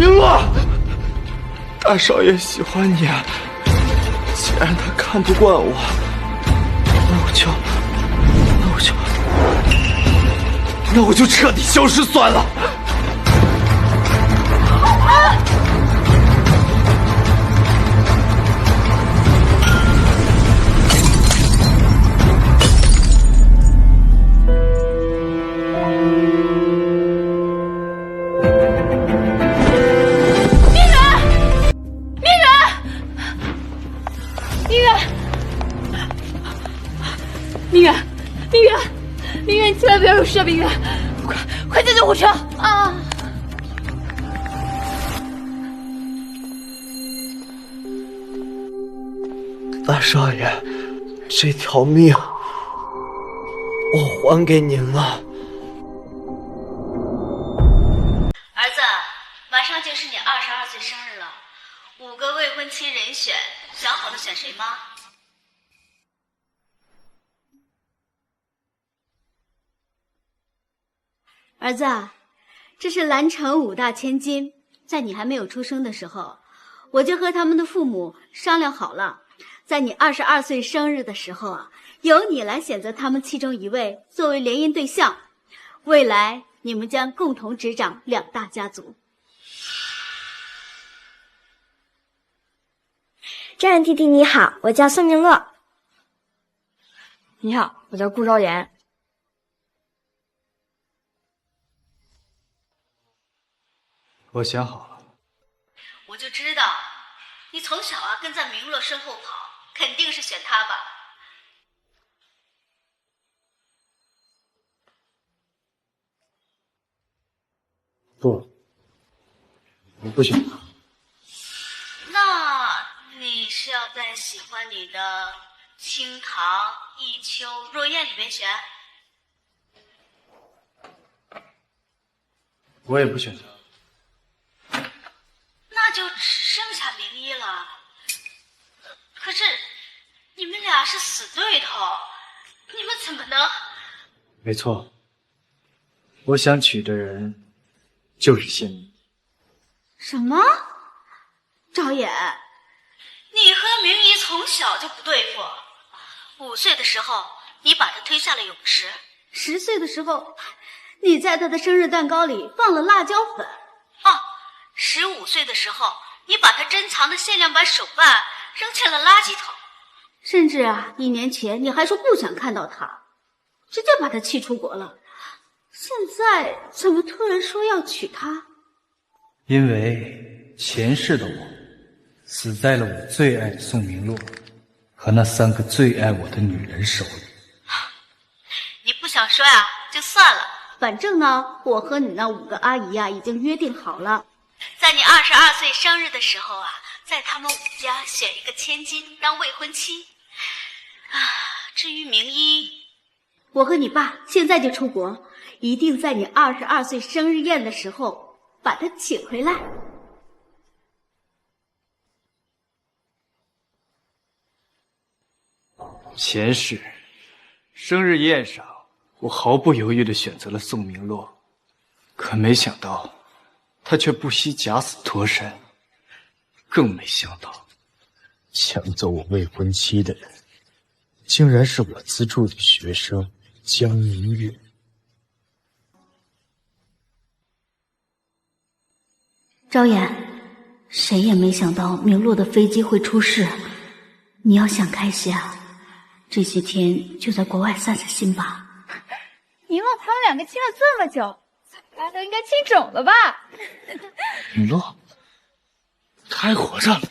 明洛，大少爷喜欢你，既然他看不惯我，那我就彻底消失算了。明远，你千万不要有事啊！明远，快叫救护车啊！大少爷，这条命我还给您了。儿子，马上就是你22岁生日了，5个未婚妻人选，想好了选谁吗？儿子，这是兰城5大千金，在你还没有出生的时候，我就和他们的父母商量好了，在你22岁生日的时候啊，由你来选择他们其中一位作为联姻对象，未来你们将共同执掌2大家族。丈人弟弟你好，我叫宋明洛。你好，我叫顾昭言。我想好了，我就知道，你从小啊跟在明洛身后跑，肯定是选他吧？不，我不选他。那你是要在喜欢你的清塘、忆秋、若燕里面选？我也不选他。那就只剩下明一了。可是你们俩是死对头，你们怎么能……没错，我想娶的人就是谢明。什么？昭野，你和明一从小就不对付。5岁的时候，你把他推下了泳池；10岁的时候，你在他的生日蛋糕里放了辣椒粉。15岁的时候，你把他珍藏的限量版手办扔进了垃圾桶。甚至啊，1年前你还说不想看到他，直接把他气出国了。现在怎么突然说要娶她？因为前世的我死在了我最爱的宋明洛和那3个最爱我的女人手里。你不想说呀，就算了。反正呢，我和你那5个阿姨啊已经约定好了，在你22岁生日的时候啊，在他们5家选一个千金当未婚妻。至于明一，我和你爸现在就出国，一定在你22岁生日宴的时候把他请回来。前世生日宴上，我毫不犹豫地选择了宋明洛，可没想到他却不惜假死脱身，更没想到抢走我未婚妻的人，竟然是我资助的学生江明月。昭言，谁也没想到明洛的飞机会出事，你要想开些啊，这些天就在国外散散心吧。明洛他们2个亲了这么久，大家都应该亲肿了吧？明洛，他还活着。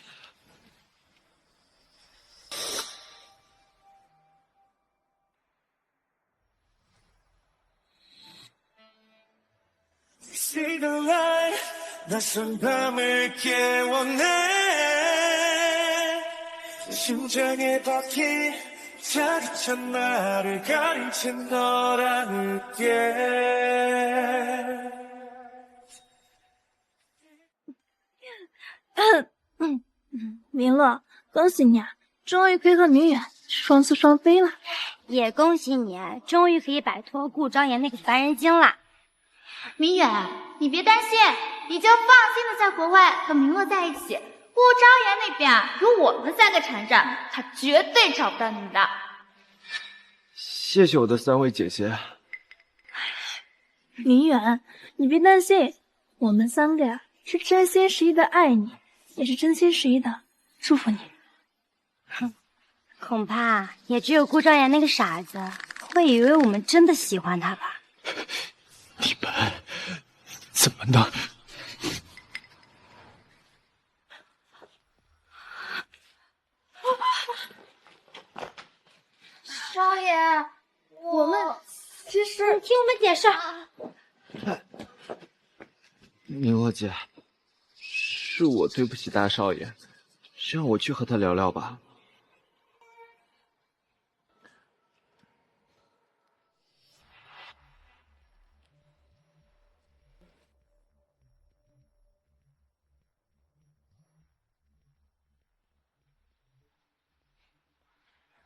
明洛，恭喜你啊，终于可以和明远双宿双飞了。也恭喜你，终于可以摆脱顾昭言那个烦人精了。明远，你别担心，你就放心的在国外和明洛在一起。顾昭言那边有我们3个缠着，他绝对找不到你们的。谢谢我的3位姐姐。明远，你别担心，我们3个呀是真心实意的爱你，也是真心实意的祝福你。哼，恐怕也只有顾昭言那个傻子会以为我们真的喜欢他吧。你们怎么能？昭言，我们其实……你听我们解释。明洛姐，是我对不起大少爷，让我去和他聊聊吧。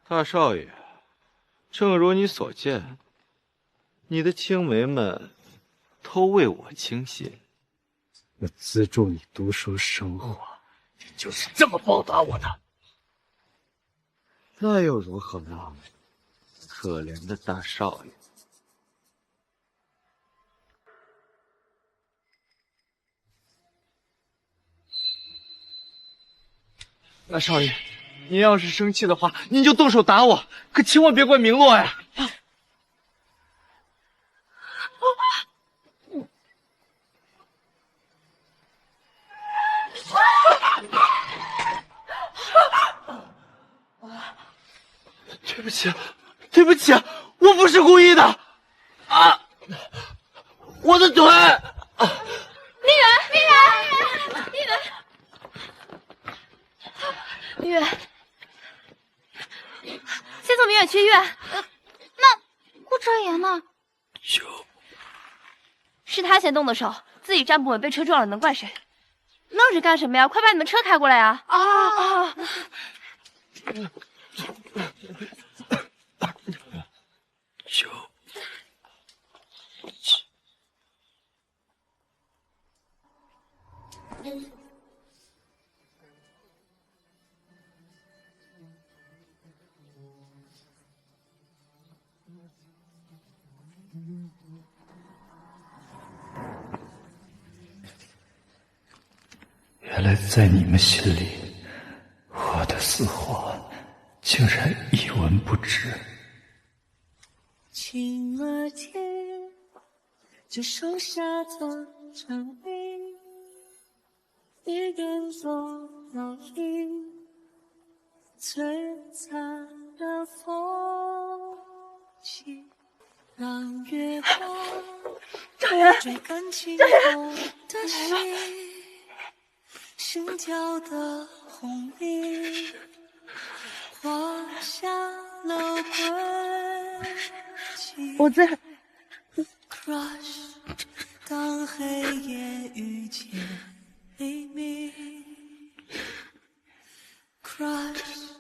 大少爷，正如你所见，你的青梅们都为我倾心。我资助你读书生活，你就是这么报答我的？那又如何呢？可怜的大少爷。大少爷，您要是生气的话，您就动手打我，可千万别怪明洛呀！对不起，对不起，我不是故意的！啊，我的腿！明远，先送明远去医院。那顾昭言呢？是他先动的手，自己站不稳被车撞了，能怪谁？愣着干什么呀？快把你们车开过来呀！啊！原来在你们心里，我的死活竟然一文不值。晴儿天，就剩下的证明，一边走到底，璀璨的风景，让月光追赶情后的心，心跳的红绿，画下了轨迹。我在。Crush， 当黑夜遇见黎明。Crush，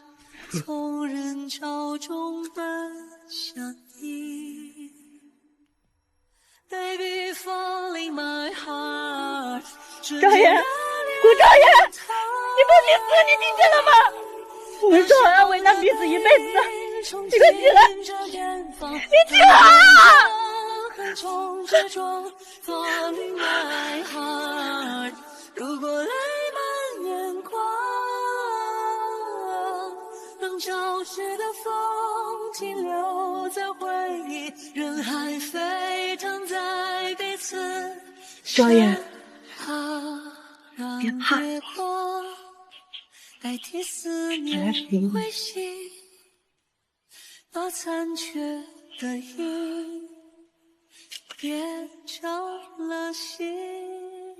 从人潮中奔向你。Baby falling my heart。昭言，顾昭言，你不必死，你听见了吗？我们说好要为难彼此一辈子的，你快起来！你起来啊！如果泪满眼眶，让潮湿的风停留在回忆，人海沸腾在彼此。昭言，别怕，代替思念回信，把残缺的影别着了心。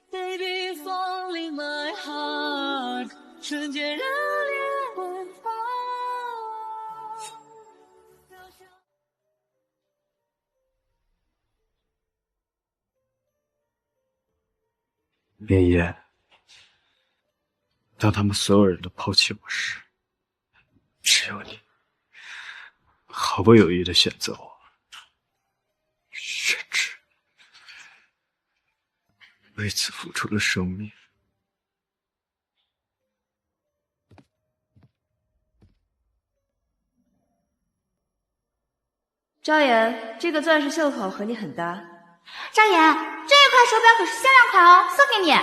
Baby falling my heart， 瞬间热烈奔放。明夜，当他们所有人都抛弃我时，只有你毫不犹豫地选择我，为此付出了生命。昭妍，这个钻石袖口和你很搭。昭妍，这一块手表可是限量款哦，送给你。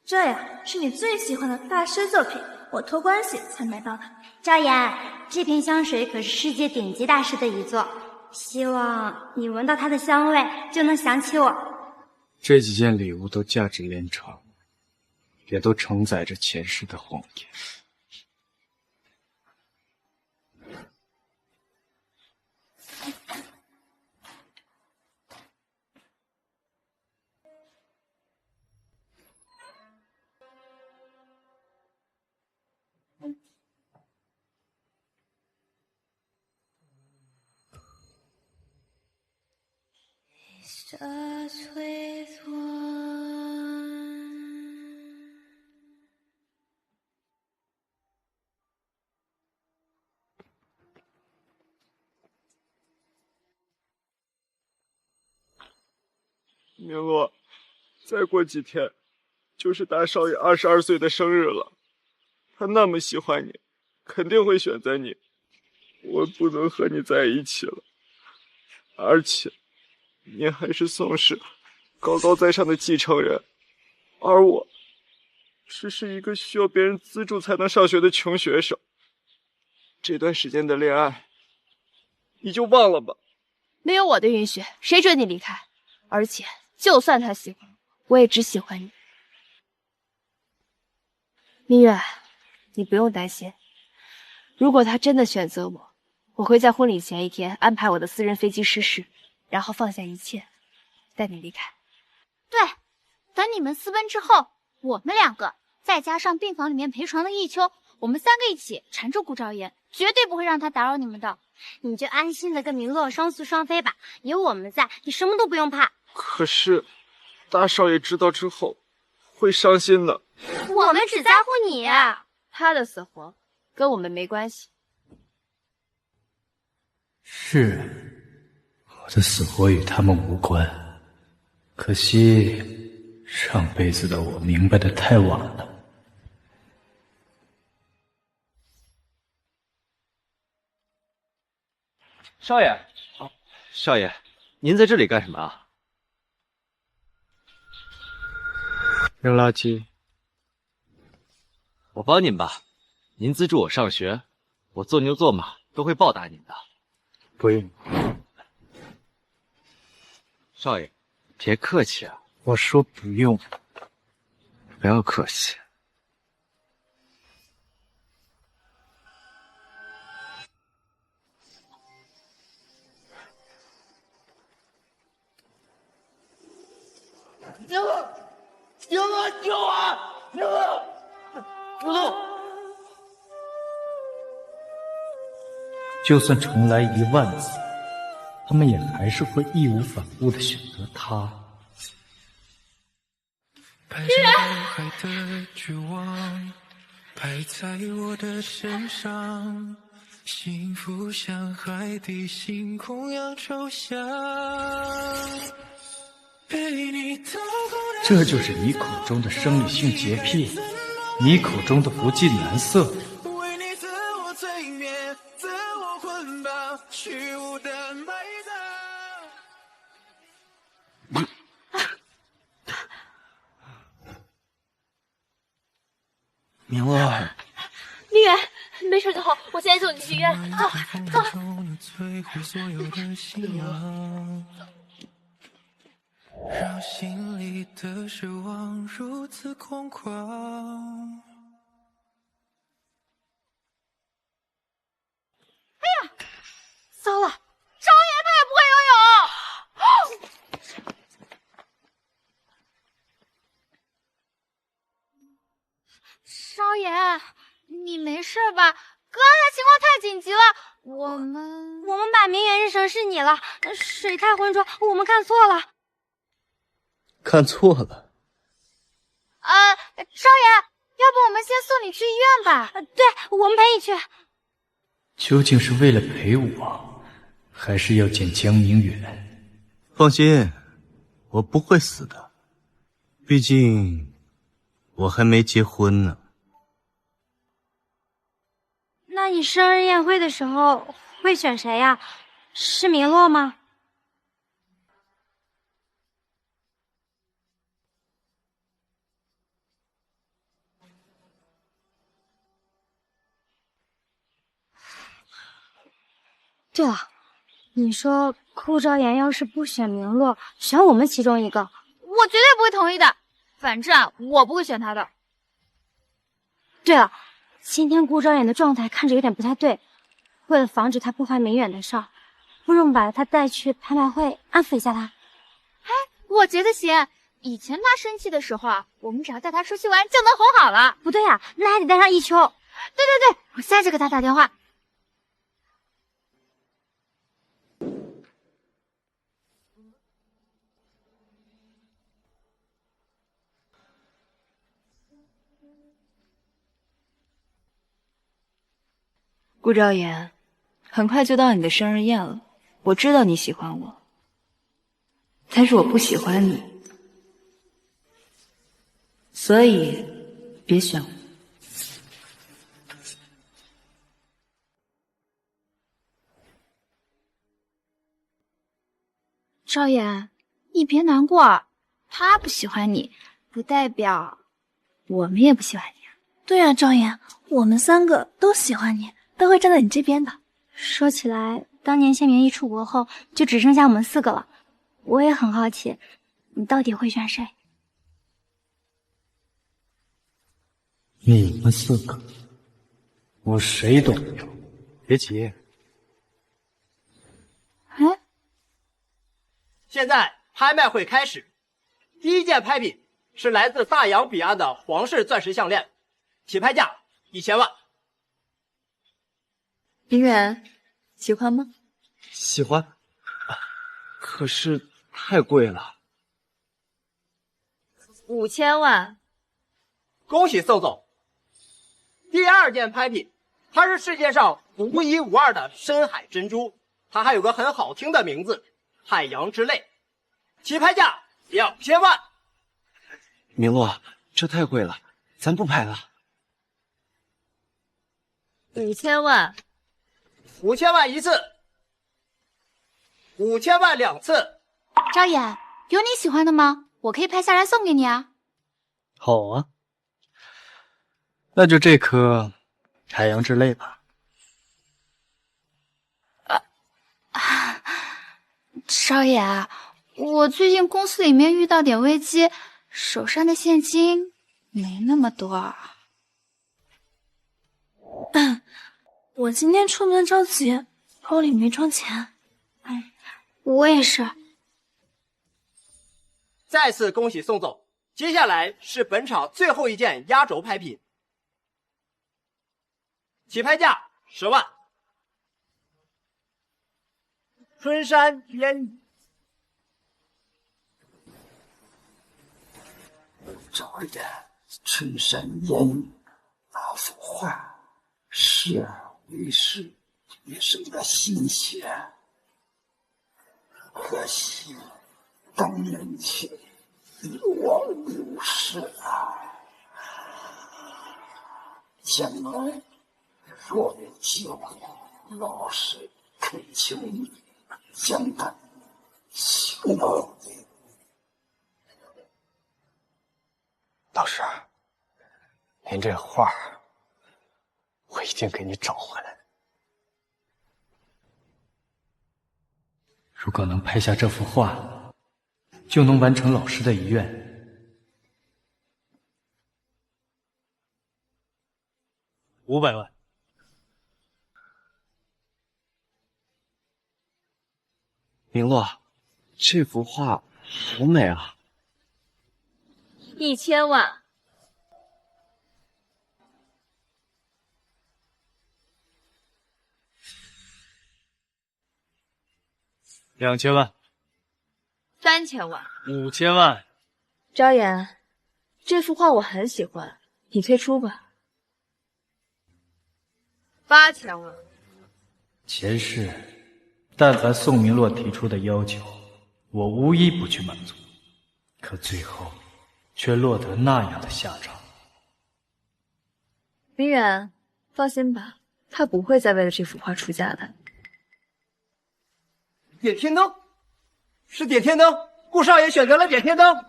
这呀，是你最喜欢的大师作品，我托关系才买到的。昭妍，这瓶香水可是世界顶级大师的遗作，希望你闻到它的香味就能想起我。这几件礼物都价值连城，也都承载着前世的谎言。Starts with one. 明洛，再过几天就是大少爷22岁的生日了，他那么喜欢你，肯定会选择你。我不能和你在一起了，而且你还是宋氏高高在上的继承人，而我只是一个需要别人资助才能上学的穷学生。这段时间的恋爱，你就忘了吧。没有我的允许，谁准你离开？而且，就算他喜欢我，也只喜欢你。明月，你不用担心，如果他真的选择我，我会在婚礼前一天安排我的私人飞机失事。然后放下一切，带你离开。对，等你们私奔之后，我们2个再加上病房里面陪床的弈秋，我们3个一起缠住顾昭妍，绝对不会让他打扰你们的。你就安心的跟明洛双宿双飞吧，有我们在，你什么都不用怕。可是，大少爷知道之后会伤心的。我们只在乎你，他的死活跟我们没关系。是。我的死活与他们无关，可惜上辈子的我明白的太晚了。少爷，少爷，您在这里干什么啊？扔垃圾。我帮您吧，您资助我上学，我做牛做马都会报答您的。不用。少爷，别客气啊！我说不用，不要客气。宁乐，宁乐，救我！宁乐，不动！就算重来1万次。他们也还是会义无反顾地选择他。白着脑海的绝望拍在我的身上，幸福像海底星空样抽象。这就是你口中的生理性洁癖，你口中的不近男色。为你自我催眠，自我捆绑，虚无的埋葬。明乐，明远，没事就好，我现在送你去医院。走，走。让心里的失望如此空旷。哎呀，糟了，昭妍她也不会游泳。昭妍，你没事吧？刚才情况太紧急了，我们把明远认成是你了，水太浑浊，我们看错了。看错了。昭妍，要不我们先送你去医院吧？对，我们陪你去。究竟是为了陪我，还是要见江明远？放心，我不会死的。毕竟我还没结婚呢。那你生日宴会的时候会选谁呀？是明洛吗？对了，你说顾昭言要是不选明洛，选我们其中一个，我绝对不会同意的。反正我不会选他的。对了，今天顾昭言的状态看着有点不太对，为了防止他破坏明远的事儿，不如我们把他带去拍卖会安抚一下他。哎，我觉得行。以前他生气的时候啊，我们只要带他出去玩就能哄好了。不对呀，那还得带上一秋。对，我现在就给他打电话。顾昭言，很快就到你的生日宴了。我知道你喜欢我，但是我不喜欢你，所以别选我。昭言，你别难过，他不喜欢你，不代表我们也不喜欢你。对啊，昭言，我们3个都喜欢你，都会站在你这边的。说起来，当年谢明一出国后，就只剩下我们4个了。我也很好奇，你到底会选谁？你们4个，我谁都不要。别急。哎，现在拍卖会开始，第一件拍品是来自大洋彼岸的皇室钻石项链，起拍价1000万。林远，喜欢吗？喜欢，可是太贵了。5000万。恭喜宋总！第2件拍品，它是世界上独一无二的深海珍珠，它还有个很好听的名字——海洋之泪，起拍价2000万。明洛，这太贵了，咱不拍了。5000万。5000万1次，5000万2次。昭言，有你喜欢的吗？我可以拍下来送给你啊。好啊，那就这颗海洋之泪吧。少爷，我最近公司里面遇到点危机，手上的现金没那么多。我今天出门着急，包里没装钱。我也是。再次恭喜宋总，接下来是本场最后一件压轴拍品，起拍价10万。春山烟雨。赵言，春山烟雨那幅画，时而为师也是个新鲜，可惜当年前一往无事啊。将来若有机会，老师恳求你将它修好。老师，您这画我已经给你找回来了。如果能拍下这幅画，就能完成老师的遗愿。500万。明洛，这幅画好美啊！1000万。2000万。3000万。5000万。昭言，这幅画我很喜欢，你退出吧。8000万。前世，但凡宋明洛提出的要求，我无一不去满足。可最后，却落得那样的下场。明远，放心吧，他不会再为了这幅画出家的。点天灯，是点天灯，顾少爷选择了点天灯。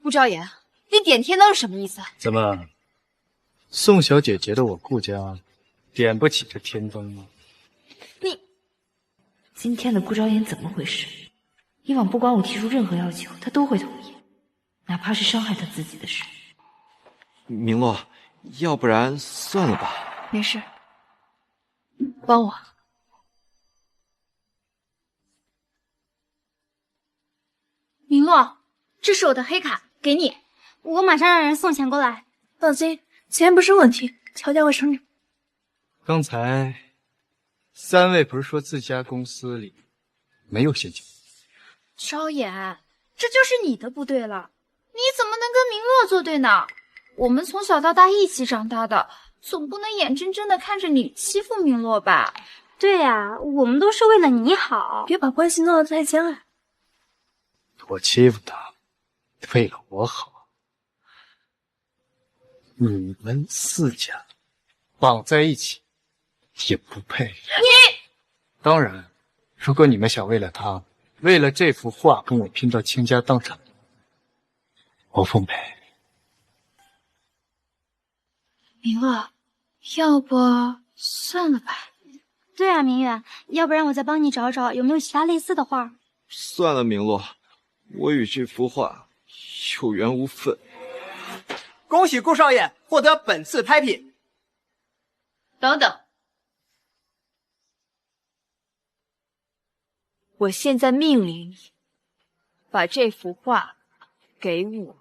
顾昭言，你点天灯是什么意思？怎么，宋小姐觉得我顾家点不起这天灯吗？你今天的顾昭言怎么回事？以往不管我提出任何要求，他都会同意，哪怕是伤害他自己的事。明洛，要不然算了吧。没事，帮我。明洛，这是我的黑卡，给你。我马上让人送钱过来。放心，钱不是问题，乔家会承认。刚才三位不是说自家公司里没有现金？昭言，这就是你的不对了，你怎么能跟明洛作对呢？我们从小到大一起长大的，总不能眼睁睁的看着你欺负明洛吧？对呀，我们都是为了你好，别把关系闹得太僵啊。我欺负他，为了我好。你们四家绑在一起也不配。你当然，如果你们想为了他，为了这幅画跟我拼到倾家荡产，我奉陪。明洛，要不算了吧？对啊，明远，要不然我再帮你找找有没有其他类似的画。算了，明洛，我与这幅画有缘无分。恭喜顾少爷获得本次拍品。等等，我现在命令你把这幅画给我。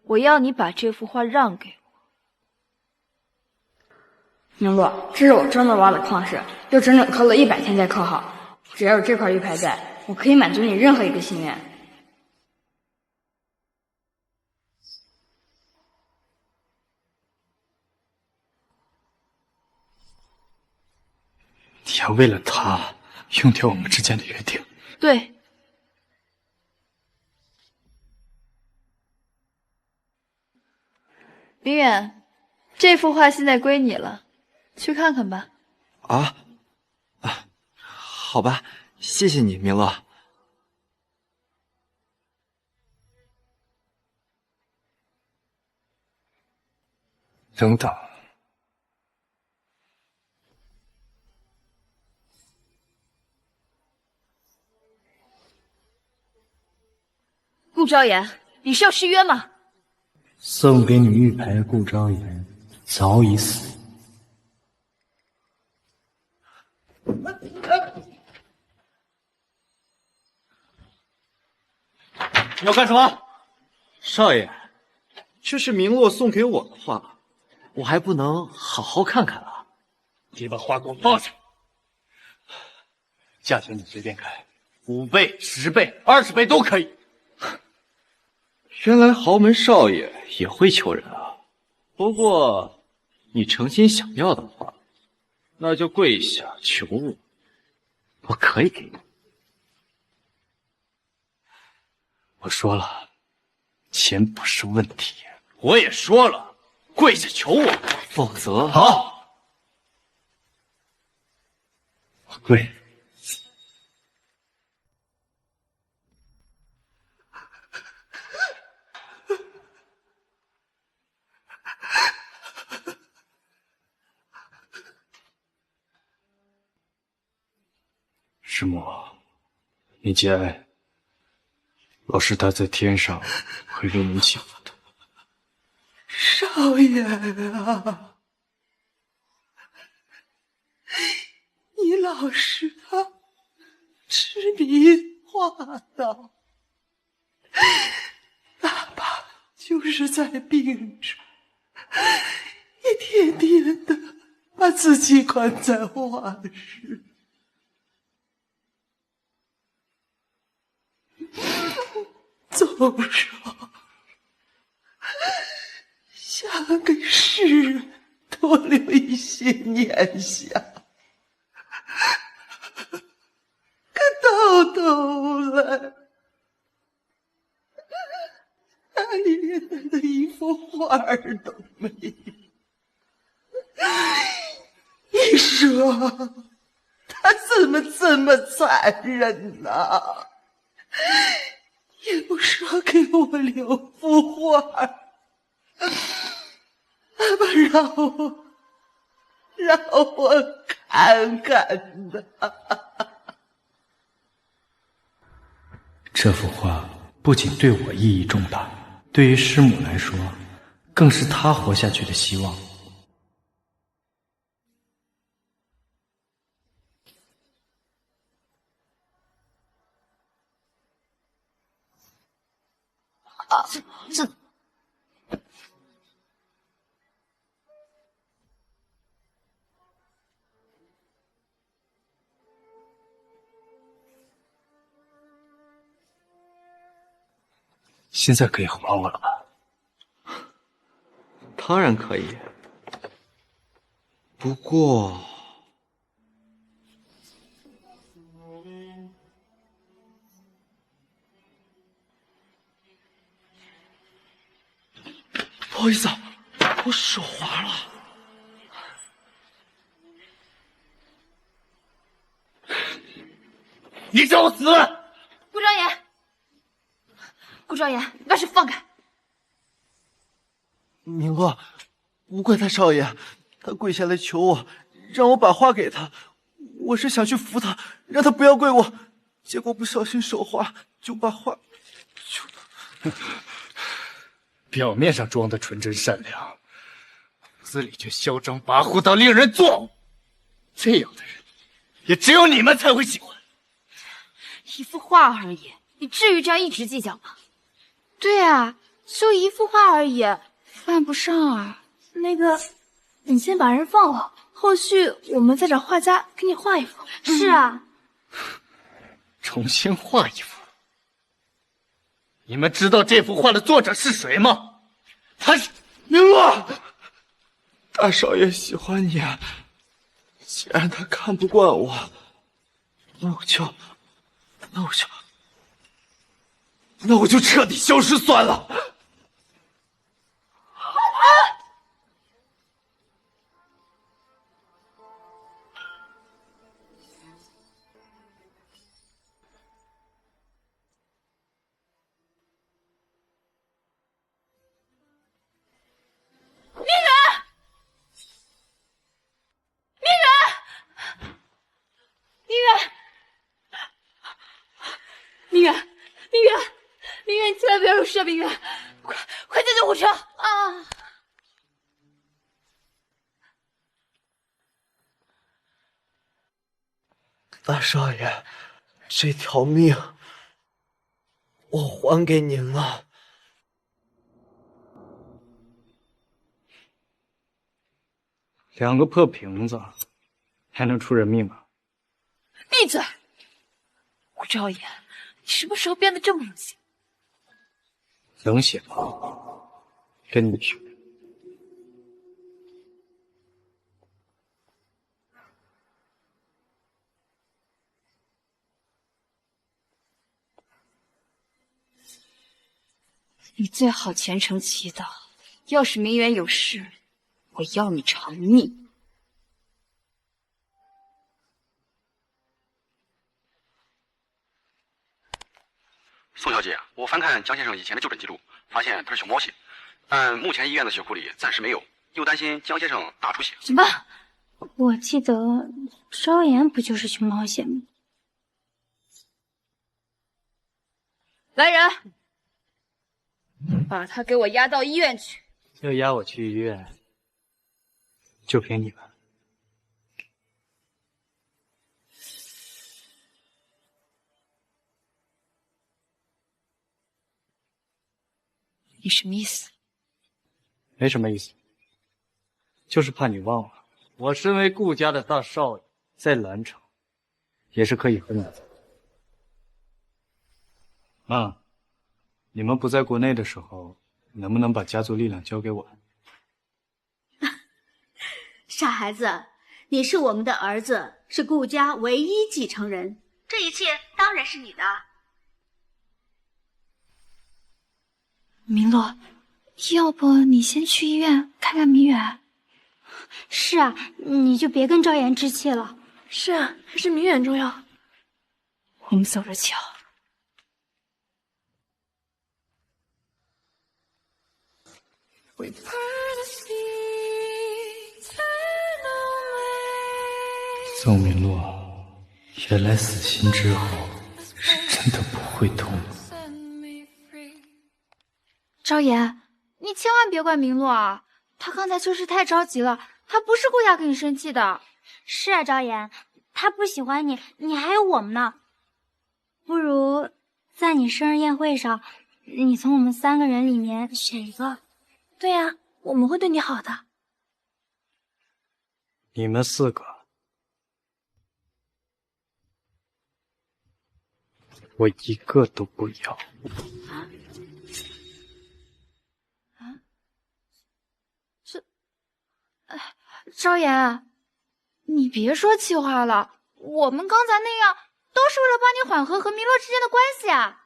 我要你把这幅画让给我。明洛，这是我专门挖的矿石，又整整刻了100天才刻好。只要有这块玉牌在，我可以满足你任何一个心愿。你要为了他用掉我们之间的约定？对。明远，这幅画现在归你了，去看看吧。好吧，谢谢你，明洛。等等，顾昭言，你是要失约吗？送给你玉牌的顾昭言早已死。你要干什么？少爷，这是明洛送给我的画，我还不能好好看看啊！你把画给我放下，价钱你随便开，5倍、10倍、20倍都可以。原来豪门少爷也会求人啊！不过你诚心想要的话，那就跪下求我，我可以给你。我说了，钱不是问题。我也说了，跪下求我，否则……好，我跪。师母，你节哀。老师他在天上会为您祈福的。少爷啊，你老师他是你画的，哪怕就是在病着，也天天的把自己关在画室。走上些念想，可到头来，你连的一幅画儿都没有。你说他怎么这么残忍呢？也不说给我留幅画儿，不让我看看呢。这幅画不仅对我意义重大，对于师母来说，更是她活下去的希望。这现在可以还我了吧？当然可以，不过不好意思啊，我手滑了。你找我死！顾昭言，顾昭言，你把手放开！明洛，不怪大少爷，他跪下来求我，让我把画给他。我是想去扶他，让他不要跪我，结果不小心手滑，就把画表面上装的纯真善良，骨子里却嚣张跋扈到令人作呕。这样的人，也只有你们才会喜欢。一幅画而已，你至于这样一直计较吗？对啊，就一幅画而已，犯不上啊。那个，你先把人放了，后续我们再找画家给你画一幅。是啊，重新画一幅。你们知道这幅画的作者是谁吗？他是明洛。大少爷喜欢你，既然他看不惯我，那我就彻底消失算了。明月，你千万不要有事，明月，快叫救护车啊！大少爷，这条命我还给您了。2个破瓶子，还能出人命啊？闭嘴！顾昭言，你什么时候变得这么冷血？冷血吧，跟你学。你最好虔诚祈祷，要是明远有事，我要你偿命。宋小姐，我翻看江先生以前的就诊记录，发现他是熊猫血，但目前医院的血库里暂时没有，又担心江先生大出血。什么？我记得昭言不就是熊猫血吗？来人，把他给我押到医院去。要押我去医院，就凭你们？你什么意思？没什么意思，就是怕你忘了，我身为顾家的大少爷，在兰城也是可以和你的。妈，你们不在国内的时候，能不能把家族力量交给我？傻孩子，你是我们的儿子，是顾家唯一继承人，这一切当然是你的。明洛，要不你先去医院看看明远？是啊，你就别跟赵岩置气了。是啊，还是明远重要。我们走着瞧。宋明洛，原来死心之后是真的不会痛。昭言，你千万别怪明洛啊，他刚才就是太着急了，他不是故意要跟你生气的。是啊，昭言，他不喜欢你，你还有我们呢。不如在你生日宴会上，你从我们3个人里面选一个。对呀，我们会对你好的。你们4个，我一个都不要。昭言，你别说气话了，我们刚才那样都是为了帮你缓和和明洛之间的关系啊。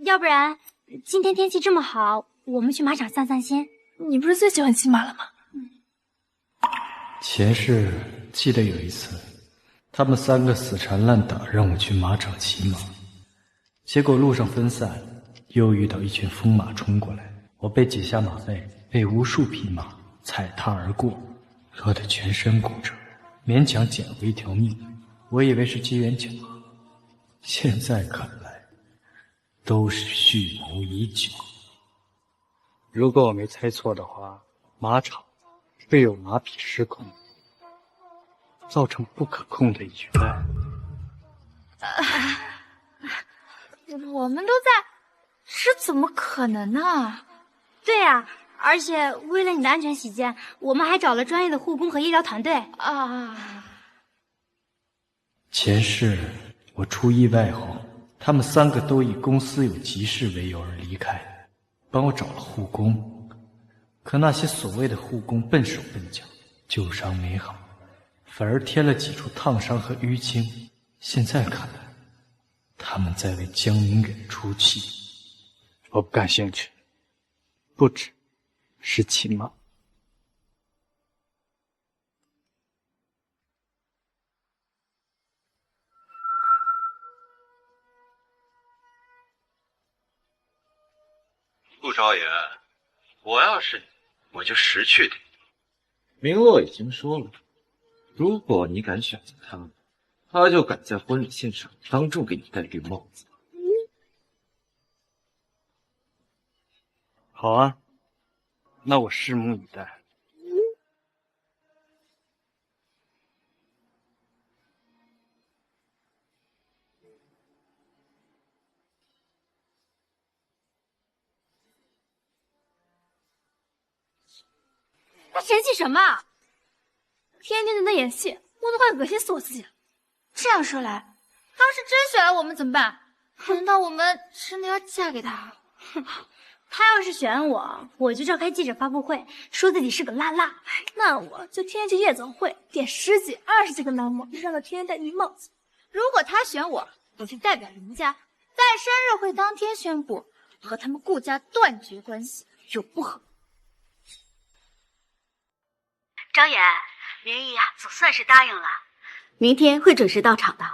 要不然今天天气这么好，我们去马场散散心。你不是最喜欢骑马了吗？前世记得有一次，他们3个死缠烂打让我去马场骑马，结果路上分散，又遇到一群疯马冲过来，我被挤下马背，被无数匹马踩踏而过，落得全身骨折，勉强捡回一条命。我以为是机缘巧合，现在看来都是蓄谋已久。如果我没猜错的话，马场会有马匹失控，造成不可控的意外。我们都在，这怎么可能呢？对呀，而且为了你的安全起见，我们还找了专业的护工和医疗团队啊。前世我出意外后，他们3个都以公司有急事为由而离开，帮我找了护工。可那些所谓的护工笨手笨脚，旧伤没好，反而添了几处烫伤和淤青。现在看来，他们在为江明远出气。我不感兴趣，不只是骑马。顾少爷，我要是你，我就识趣点。明洛已经说了，如果你敢选择他，他就敢在婚礼现场当众给你戴绿帽子。好啊，那我拭目以待。你生气什么？天天在那演戏，我都快恶心死我自己了。这样说来，他要是真选了我们怎么办？难道我们真的要嫁给他？他要是选我，我就召开记者发布会，说自己是个拉拉。那我就天天去夜总会，点10几、20几个男模，让他天天戴绿帽子。如果他选我，我就代表林家，在生日会当天宣布和他们顾家断绝关系，有不和。张远，明姨总算是答应了，明天会准时到场的。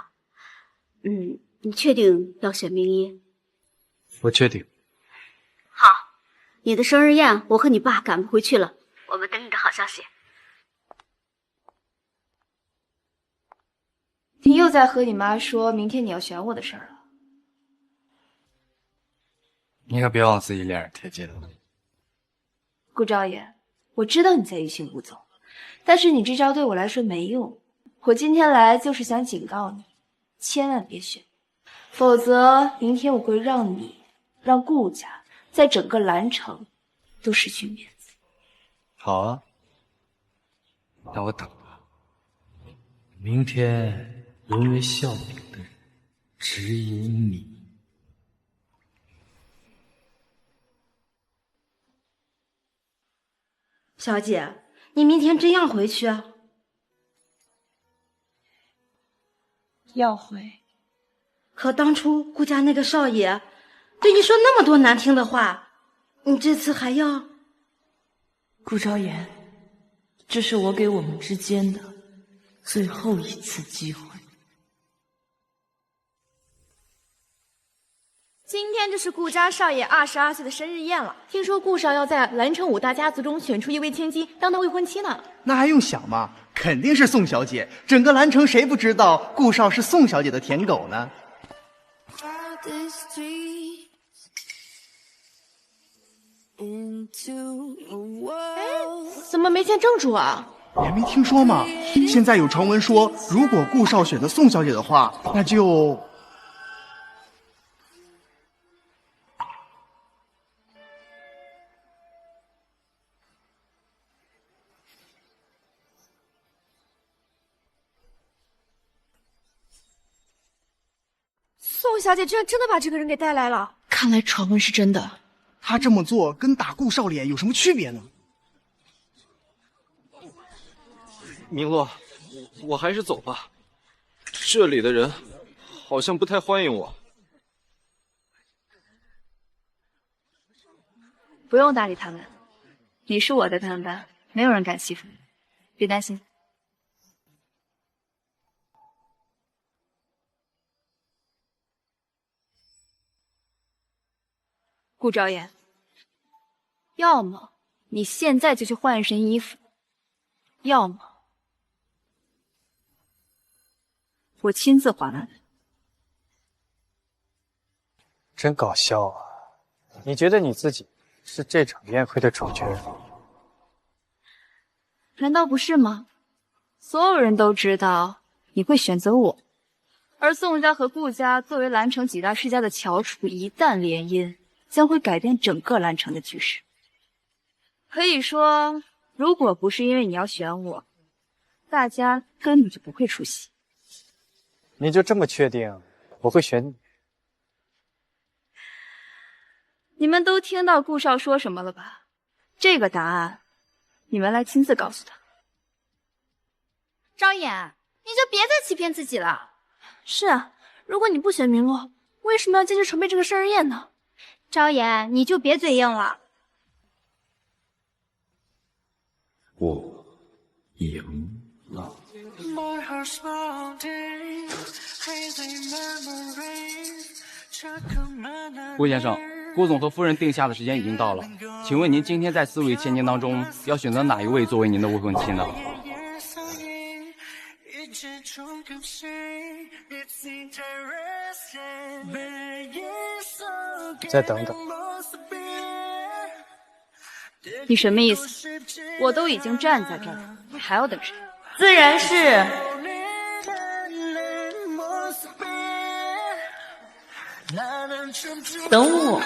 你确定要选明姨？我确定。好，你的生日宴我和你爸赶不回去了，我们等你的好消息。你又在和你妈说明天你要选我的事儿了。你可别往自己脸上贴金了。顾昭言，我知道你在欲擒故纵，但是你这招对我来说没用。我今天来就是想警告你，千万别选，否则明天我会让顾家在整个兰城都失去面子。好啊，那我等吧。明天沦为笑柄的人，只有你。小姐，你明天真要回去啊？要回。可当初顾家那个少爷对你说那么多难听的话，你这次还要？顾昭言，这是我给我们之间的最后一次机会。今天就是顾家少爷22岁的生日宴了，听说顾少要在蓝城五大家族中选出一位千金当他未婚妻呢。那还用想吗？肯定是宋小姐。整个蓝城谁不知道顾少是宋小姐的舔狗呢？怎么没见正主啊？还没听说吗？现在有传闻说，如果顾少选择宋小姐的话，那就……宋小姐居然真的把这个人给带来了，看来传闻是真的。她这么做跟打顾少脸有什么区别呢？明洛，我还是走吧，这里的人好像不太欢迎我。不用搭理他们，你是我的担当，没有人敢欺负你，别担心。顾昭言，要么你现在就去换一身衣服，要么我亲自还来。真搞笑啊！你觉得你自己是这场宴会的主角？难道不是吗？所有人都知道你会选择我，而宋家和顾家作为蓝城几大世家的翘楚，一旦联姻，将会改变整个蓝城的局势。可以说，如果不是因为你要选我，大家根本就不会出席。你就这么确定我会选你？你们都听到顾少说什么了吧？这个答案，你们来亲自告诉他。张眼，你就别再欺骗自己了。是啊，如果你不选明洛，为什么要坚持筹备这个生日宴呢？昭言，你就别嘴硬了。我赢了。顾先生，顾总和夫人定下的时间已经到了，请问您今天在4位千金当中要选择哪一位作为您的未婚妻呢？再等等。你什么意思？我都已经站在这儿了，你还要等谁？自然是等我。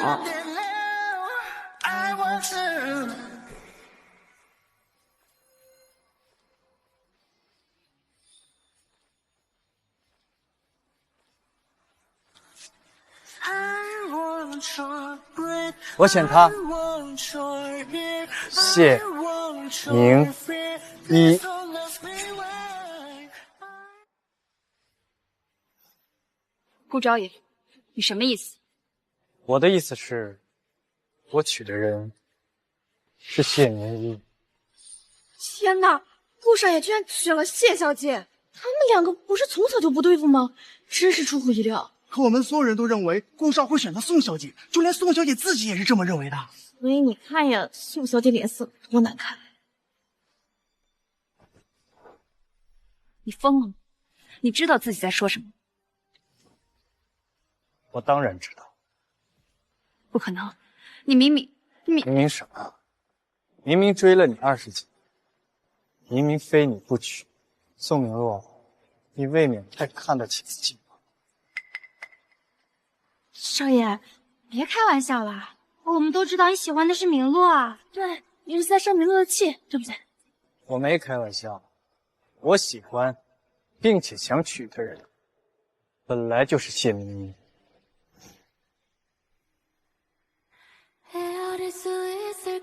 我选他，谢明一。顾昭言，你什么意思？我的意思是，我娶的人是谢明一。天哪，顾少爷居然娶了谢小姐，他们两个不是从小就不对付吗？真是出乎意料。可我们所有人都认为顾少会选择宋小姐，就连宋小姐自己也是这么认为的。所以你看呀，宋小姐脸色多难看。你疯了吗？你知道自己在说什么？我当然知道。不可能，你明明什么？明明追了你20几年，明明非你不娶。宋明洛，你未免太看得起自己。少爷，别开玩笑了，我们都知道你喜欢的是明洛啊。对，你是在生明洛的气，对不对？我没开玩笑，我喜欢，并且想娶的人，本来就是谢明一。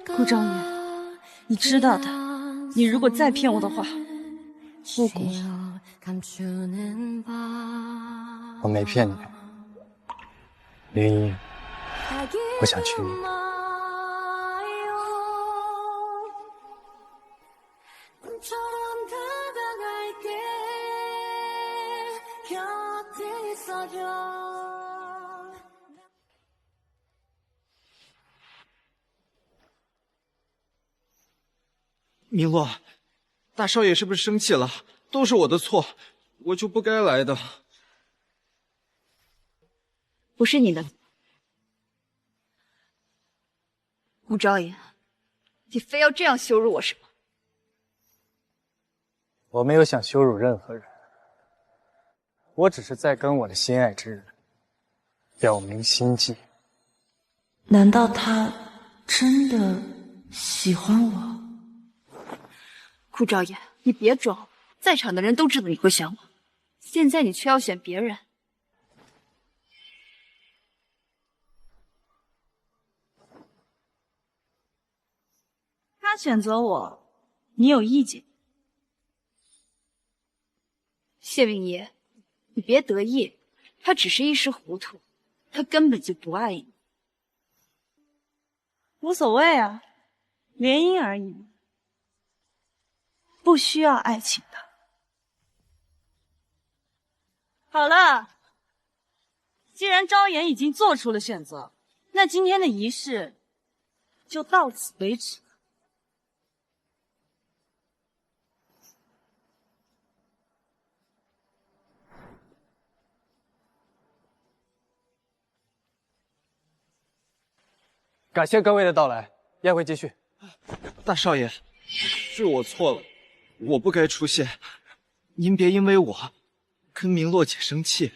顾昭言，你知道的，你如果再骗我的话，后果……我没骗你，林一，我想娶你。 明洛，大少爷是不是生气了？都是我的错，我就不该来的。不是你的，顾昭言，你非要这样羞辱我是吗？我没有想羞辱任何人，我只是在跟我的心爱之人表明心迹。难道他真的喜欢我？ 顾昭言，你别装，在场的人都知道你会选我，现在你却要选别人。他选择我，你有意见？谢明仪，你别得意，他只是一时糊涂，他根本就不爱你。无所谓啊，联姻而已。 不需要爱情的。好了，既然昭言已经做出了选择，那今天的仪式就到此为止。感谢各位的到来，宴会继续。大少爷，是我错了。 我不该出现，您别因为我跟明洛姐生气。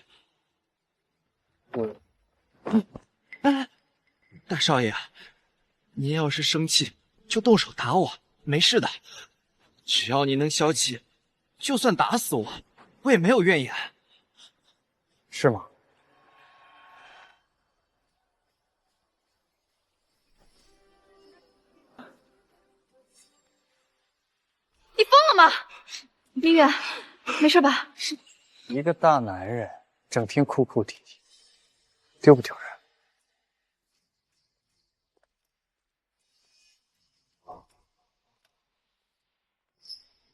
哎，大少爷，您要是生气就动手打我，没事的。只要您能消气，就算打死我，我也没有怨言。是吗？你疯了吗？明远，没事吧？是一个大男人，整天哭哭啼啼，丢不丢人？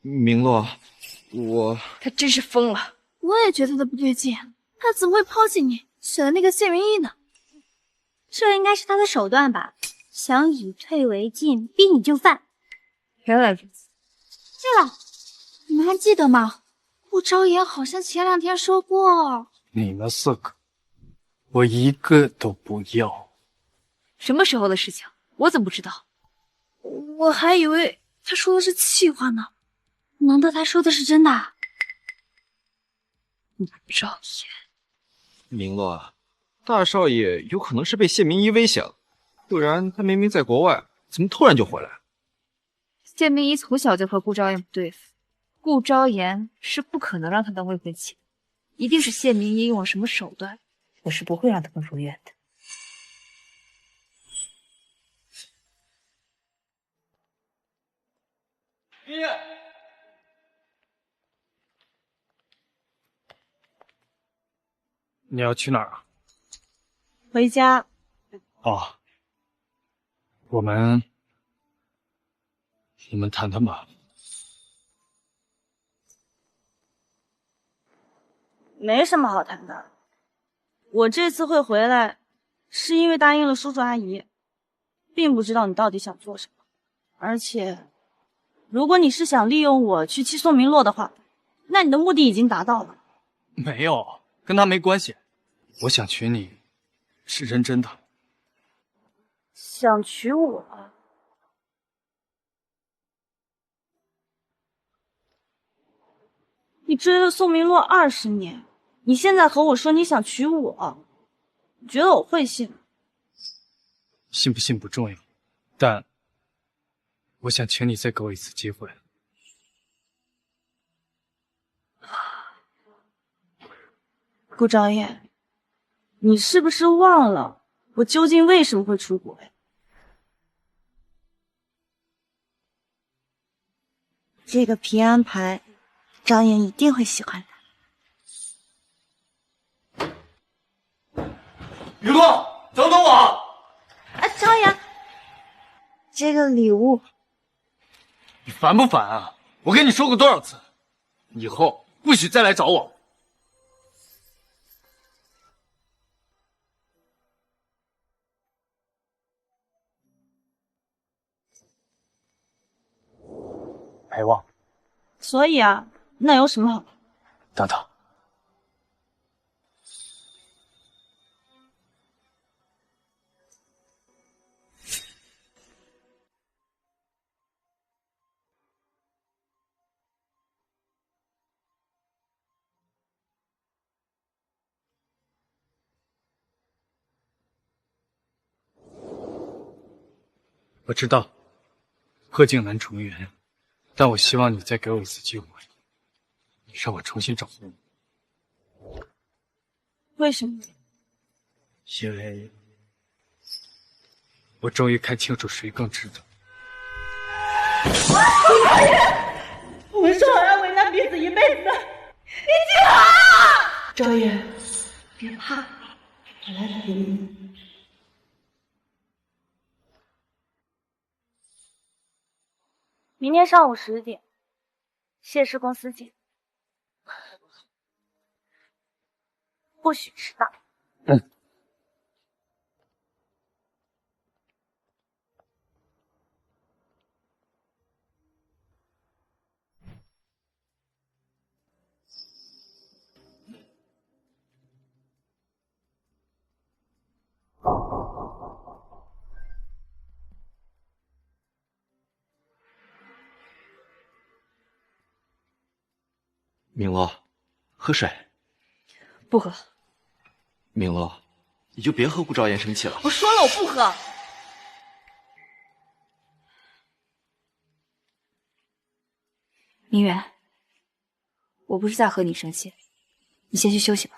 明洛，他真是疯了。我也觉得他不对劲，他怎么会抛弃你，选了那个谢明一呢？这应该是他的手段吧，想以退为进，逼你就范。原来如此。对了，你们还记得吗？顾昭言好像前2天说过，你们4个，我一个都不要。什么时候的事情？我怎么不知道？我还以为他说的是气话呢。难道他说的是真的？昭言，明洛，大少爷有可能是被谢明一威胁了，不然他明明在国外，怎么突然就回来了？谢明一从小就和顾昭言不对付，顾昭言是不可能让他当未婚妻，一定是谢明一用了什么手段，我是不会让他们如愿的。你要去哪儿啊？回家。哦，我们谈谈吧。没什么好谈的。我这次会回来，是因为答应了叔叔阿姨，并不知道你到底想做什么。而且，如果你是想利用我去气宋明洛的话，那你的目的已经达到了。没有，跟他没关系。我想娶你，是认真的。想娶我？你追了宋明洛20年，你现在和我说你想娶我，你觉得我会信？信不信不重要，但我想请你再给我一次机会。顾昭彦，你是不是忘了我究竟为什么会出国呀？这个平安牌，张岩一定会喜欢的。雨落，等等我！啊，张岩，这个礼物，你烦不烦啊？我跟你说过多少次，以后不许再来找我。陪我。所以啊，那有什么好？等等。我知道，破镜难重圆，但我希望你再给我一次机会，让我重新找回你。为什么？因为我终于看清楚谁更值得。我们说好要为难彼此一辈子的，你竟然啊！赵远，别怕，我来陪你。明天上午10点，谢氏公司见。不许迟到。明洛，喝水。不喝。明洛，你就别和顾昭言生气了。我说了，我不喝。明远，我不是在和你生气，你先去休息吧。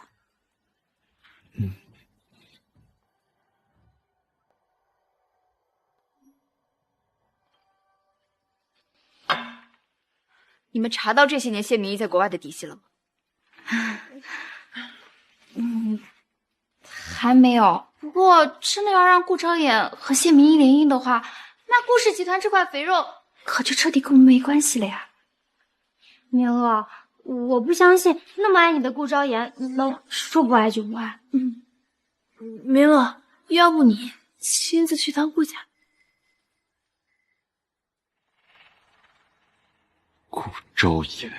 你们查到这些年谢明一在国外的底细了吗？还没有。不过真的要让顾超言和谢明一联姻的话，那顾氏集团这块肥肉可就彻底跟我们没关系了呀。明乐，我不相信那么爱你的顾昭言能说不爱就不爱。明乐，要不你亲自去当顾家？顾昭言，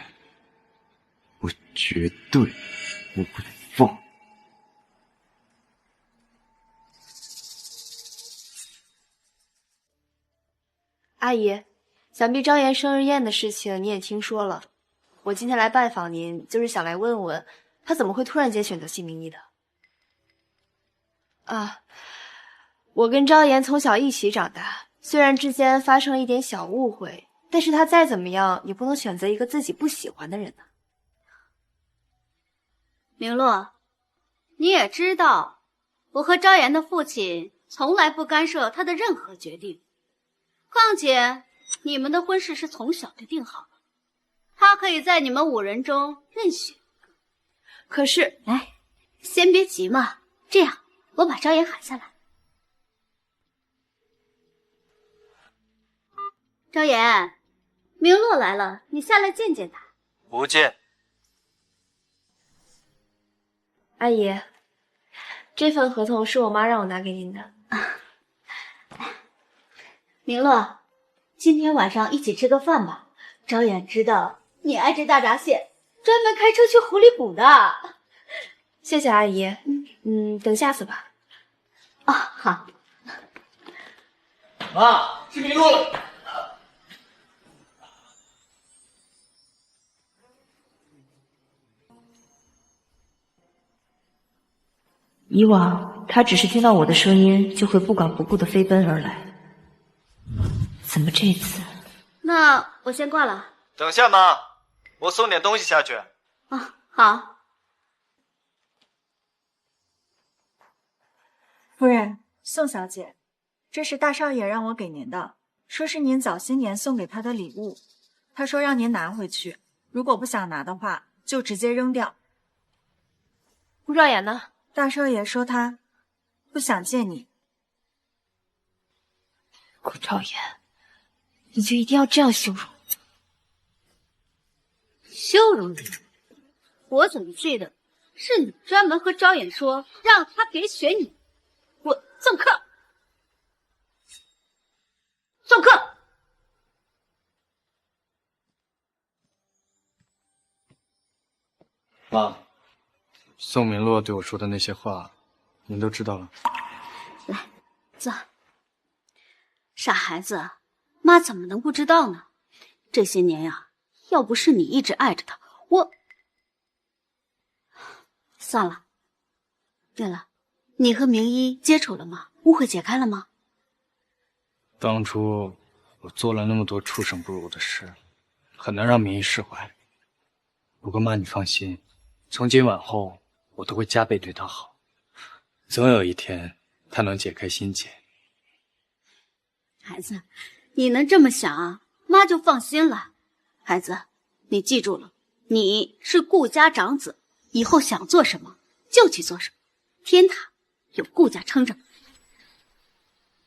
我绝对不会放。阿姨，想必昭言生日宴的事情你也听说了。我今天来拜访您，就是想来问问他怎么会突然间选择谢明一的。啊，我跟昭言从小一起长大，虽然之间发生了一点小误会，但是他再怎么样也不能选择一个自己不喜欢的人呢。明洛，你也知道，我和昭言的父亲从来不干涉他的任何决定。况且，你们的婚事是从小就定好了，他可以在你们5人中任选。可是，来，先别急嘛，这样我把昭言喊下来。昭言，明洛来了，你下来见见他。不见。阿姨，这份合同是我妈让我拿给您的。明洛，今天晚上一起吃个饭吧。昭言知道你爱吃大闸蟹，专门开车去湖里捕的。谢谢阿姨。等下次吧。哦，好。妈，是明洛了。以往他只是听到我的声音就会不管不顾的飞奔而来，怎么这次？那我先挂了。等下妈，我送点东西下去。啊，好。夫人，宋小姐，这是大少爷让我给您的，说是您早些年送给他的礼物。他说让您拿回去，如果不想拿的话，就直接扔掉。顾少言呢？大少爷说他不想见你。顾少言，你就一定要这样羞辱我？羞辱你？我怎么记得是你专门和昭衍说让他别选你？我送客，送客。妈，宋明洛对我说的那些话，您都知道了。来，坐。傻孩子，妈怎么能不知道呢？这些年呀，要不是你一直爱着他，我……算了。对了，你和明一接触了吗？误会解开了吗？当初我做了那么多畜生不如的事，很难让明一释怀。不过妈，你放心，从今往后我都会加倍对她好，总有一天她能解开心结。孩子，你能这么想啊，妈就放心了。孩子，你记住了，你是顾家长子，以后想做什么就去做什么，天塔有顾家撑着。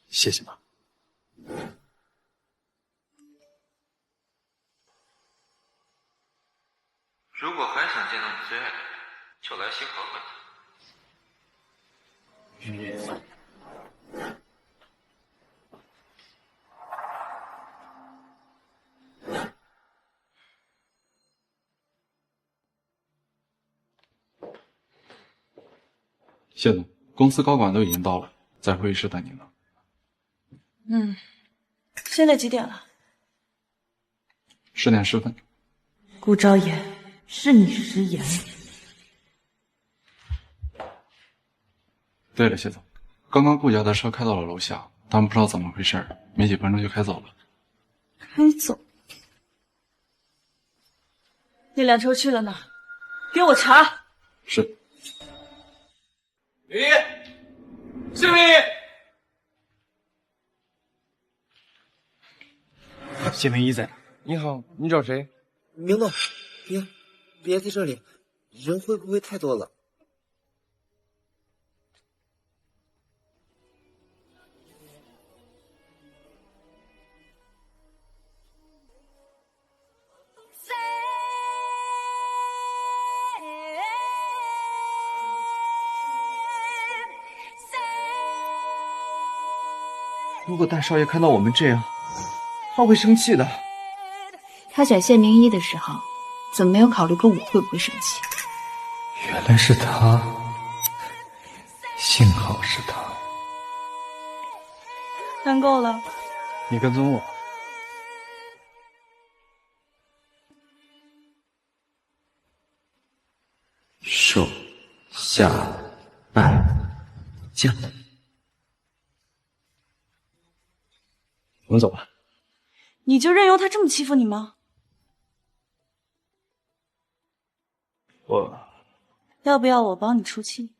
谢谢妈。如果还想见到你最爱的人，就来星河问他。谢总，公司高管都已经到了，在会议室等您了。现在几点了10点10分。顾昭言，是你食言。对了，谢总，刚刚顾家的车开到了楼下，他们不知道怎么回事，没几分钟就开走了。开走？那辆车去了哪？给我查。是。明一，姓明。谢明一在哪？你好，你找谁？明诺，别在这里，人会不会太多了？如果大少爷看到我们这样，他会生气的。他选谢明一的时候，怎么没有考虑过我会不会生气？原来是他，幸好是他。看够了。你跟踪我。手下败将。我们走吧。你就任由他这么欺负你吗？我要不要我帮你出气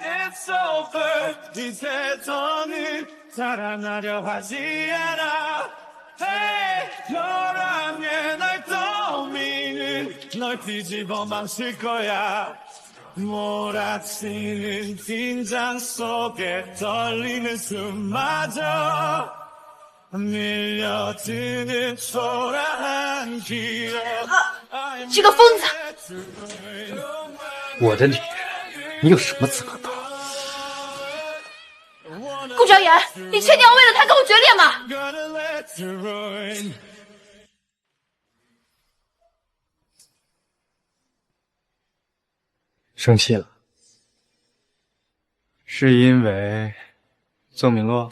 ？It's over. 이 세상은 살아나려 하지 않아. Hey, 너라면 날 떠미는 널 뒤집어 망칠 거야. 몰아치는 긴장 속에 떨리는 숨마저 밀려드는 초라한 기억. 这个疯子！我的女人，你有什么资格打？顾昭言，你确定要为了他跟我决裂吗？生气了，是因为宋明洛？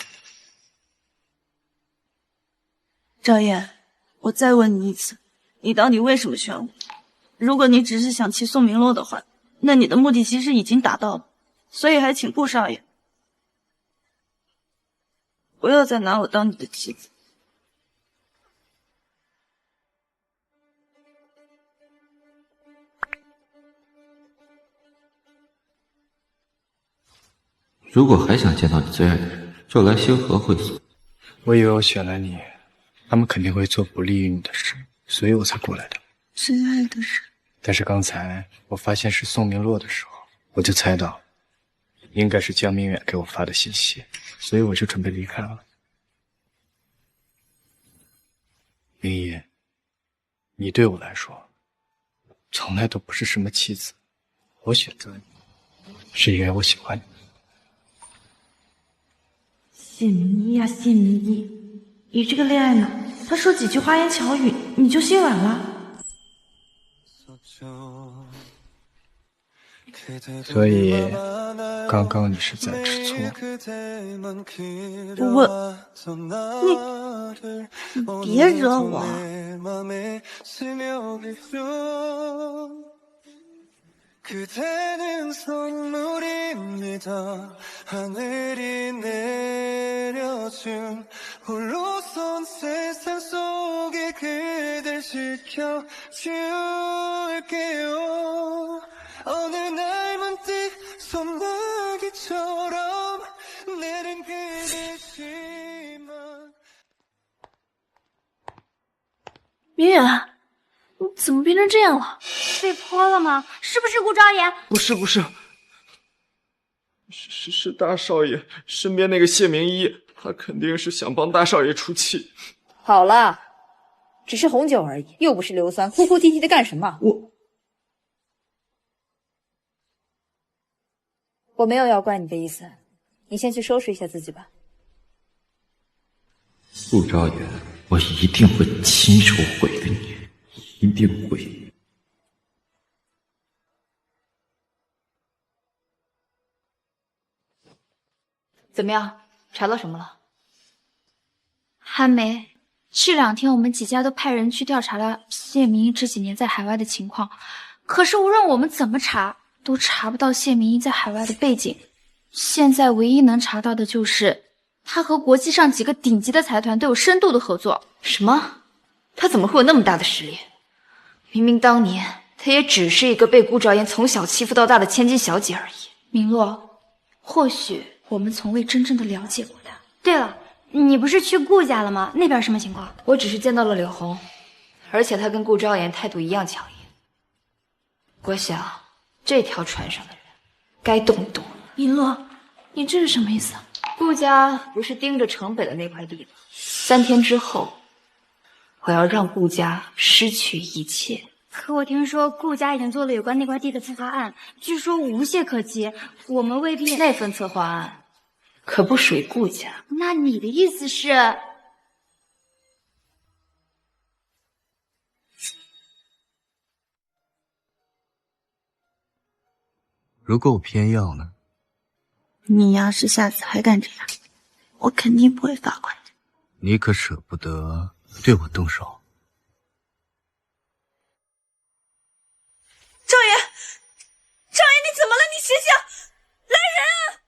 赵燕，我再问你一次，你到底为什么选我？如果你只是想气宋明洛的话，那你的目的其实已经达到了。所以还请顾少爷不要再拿我当你的妻子。如果还想见到你最爱的人，就来星河会所。我以为我选了你，他们肯定会做不利于你的事，所以我才过来的。最爱的人。但是刚才我发现是宋明洛的时候，我就猜到应该是江明远给我发的信息，所以我就准备离开了。明一，你对我来说从来都不是什么妻子，我选择你是因为我喜欢你。谢明一呀，谢明一，你这个恋爱脑，他说几句花言巧语你就心软了？所以刚刚你是在吃醋？你别惹我。明远，你怎么变成这样了？被泼了吗？是不是顾昭言？不是，是大少爷身边那个谢明一，他肯定是想帮大少爷出气。好了，只是红酒而已，又不是硫酸，哭哭啼啼的干什么？我没有要怪你的意思，你先去收拾一下自己吧。顾昭言，我一定会亲手毁了你，一定会。怎么样，查到什么了？还没。这2天我们几家都派人去调查了谢明一这几年在海外的情况，可是无论我们怎么查，都查不到谢明一在海外的背景。现在唯一能查到的就是他和国际上几个顶级的财团都有深度的合作。什么？他怎么会有那么大的实力？明明当年他也只是一个被顾昭言从小欺负到大的千金小姐而已。明洛，或许我们从未真正的了解过他。对了，你不是去顾家了吗？那边什么情况？我只是见到了柳红，而且他跟顾昭言态度一样强硬。我想这条船上的人该动一动了。璎珞，你这是什么意思？顾家不是盯着城北的那块地吗？3天之后，我要让顾家失去一切。可我听说顾家已经做了有关那块地的策划案，据说无懈可击，我们未必……那份策划案可不属于顾家。那你的意思是？如果我偏要呢？你要是下次还敢这样，我肯定不会罚款的。你可舍不得对我动手？赵爷，你怎么了？你醒醒！来人啊！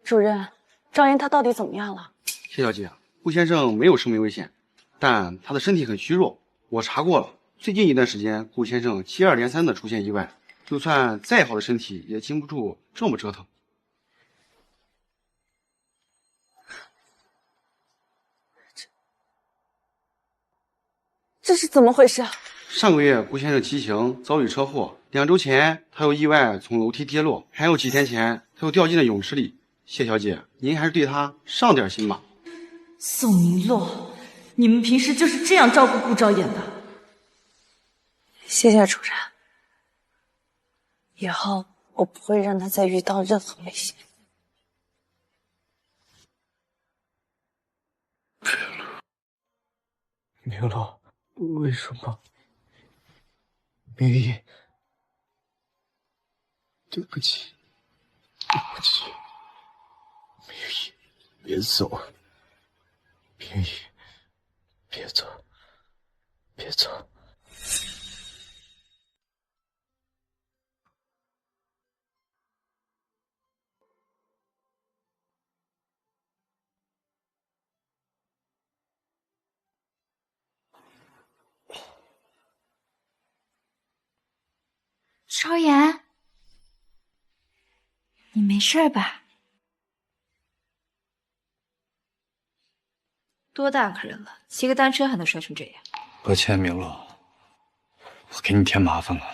主任，赵岩他到底怎么样了？谢小姐，顾先生没有生命危险，但他的身体很虚弱。我查过了，最近一段时间，顾先生接二连三的出现意外，就算再好的身体也经不住这么折腾。这是怎么回事啊？上个月顾先生骑行遭遇车祸，2周前他又意外从楼梯跌落，还有几天前他又掉进了泳池里。谢小姐，您还是对他上点心吧。宋明洛，你们平时就是这样照顾顾昭言的？谢谢主任，以后我不会让他再遇到任何危险。明洛，为什么？明一，对不起，对不起，明一，别走，明一，别走，别走。少言，你没事吧？多大个人了，骑个单车还能摔成这样？抱歉，明洛，我给你添麻烦了。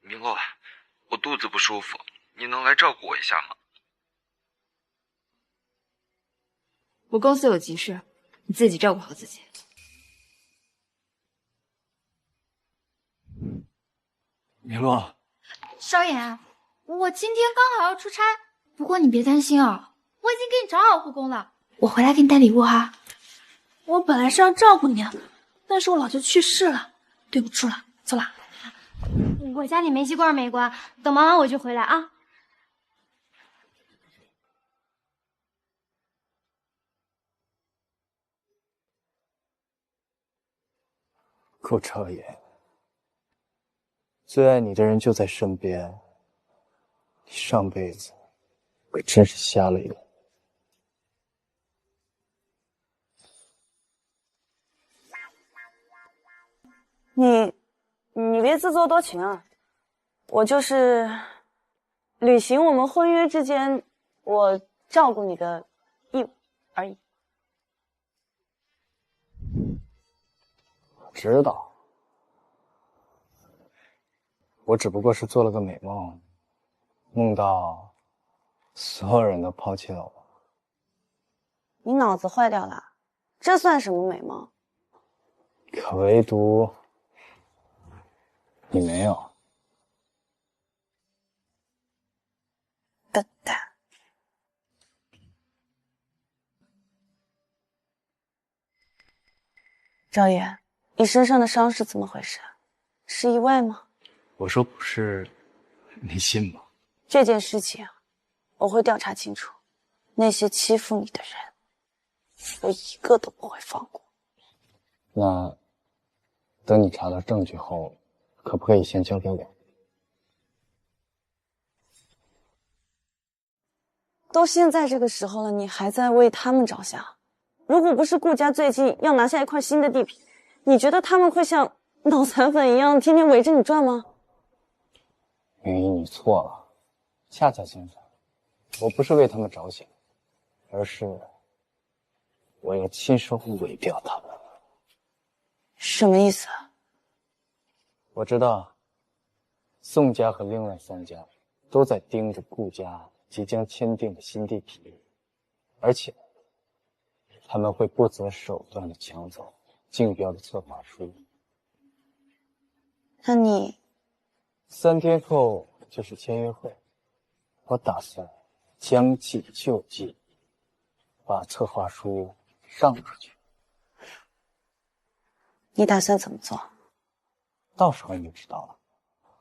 明洛，我肚子不舒服，你能来照顾我一下吗？我公司有急事，你自己照顾好自己。明洛，少言，我今天刚好要出差，不过你别担心啊，我已经给你找好护工了，我回来给你带礼物哈。我本来是要照顾你，但是我老舅去世了，对不住了，走了。我家里煤气罐没关，等忙完我就回来啊。顾少爷，最爱你的人就在身边，你上辈子可真是瞎了眼。你别自作多情啊！我就是履行我们婚约之间我照顾你的义务而已。我知道，我只不过是做了个美梦，梦到所有人都抛弃了我。你脑子坏掉了？这算什么美梦？可唯独你没有。笨蛋！赵爷，你身上的伤是怎么回事？是意外吗？我说不是，你信吗？这件事情我会调查清楚，那些欺负你的人，我一个都不会放过。那等你查到证据后，可不可以先交给我？都现在这个时候了，你还在为他们着想？如果不是顾家最近要拿下一块新的地皮，你觉得他们会像脑残粉一样天天围着你转吗？明仪，你错了，恰恰相反，我不是为他们着想，而是我要亲手毁掉他们。什么意思？我知道，宋家和另外3家都在盯着顾家即将签订的新地皮，而且他们会不择手段地抢走竞标的策划书。那你3天后就是签约会，我打算将计就计，把策划书上出去。你打算怎么做？到时候你就知道了。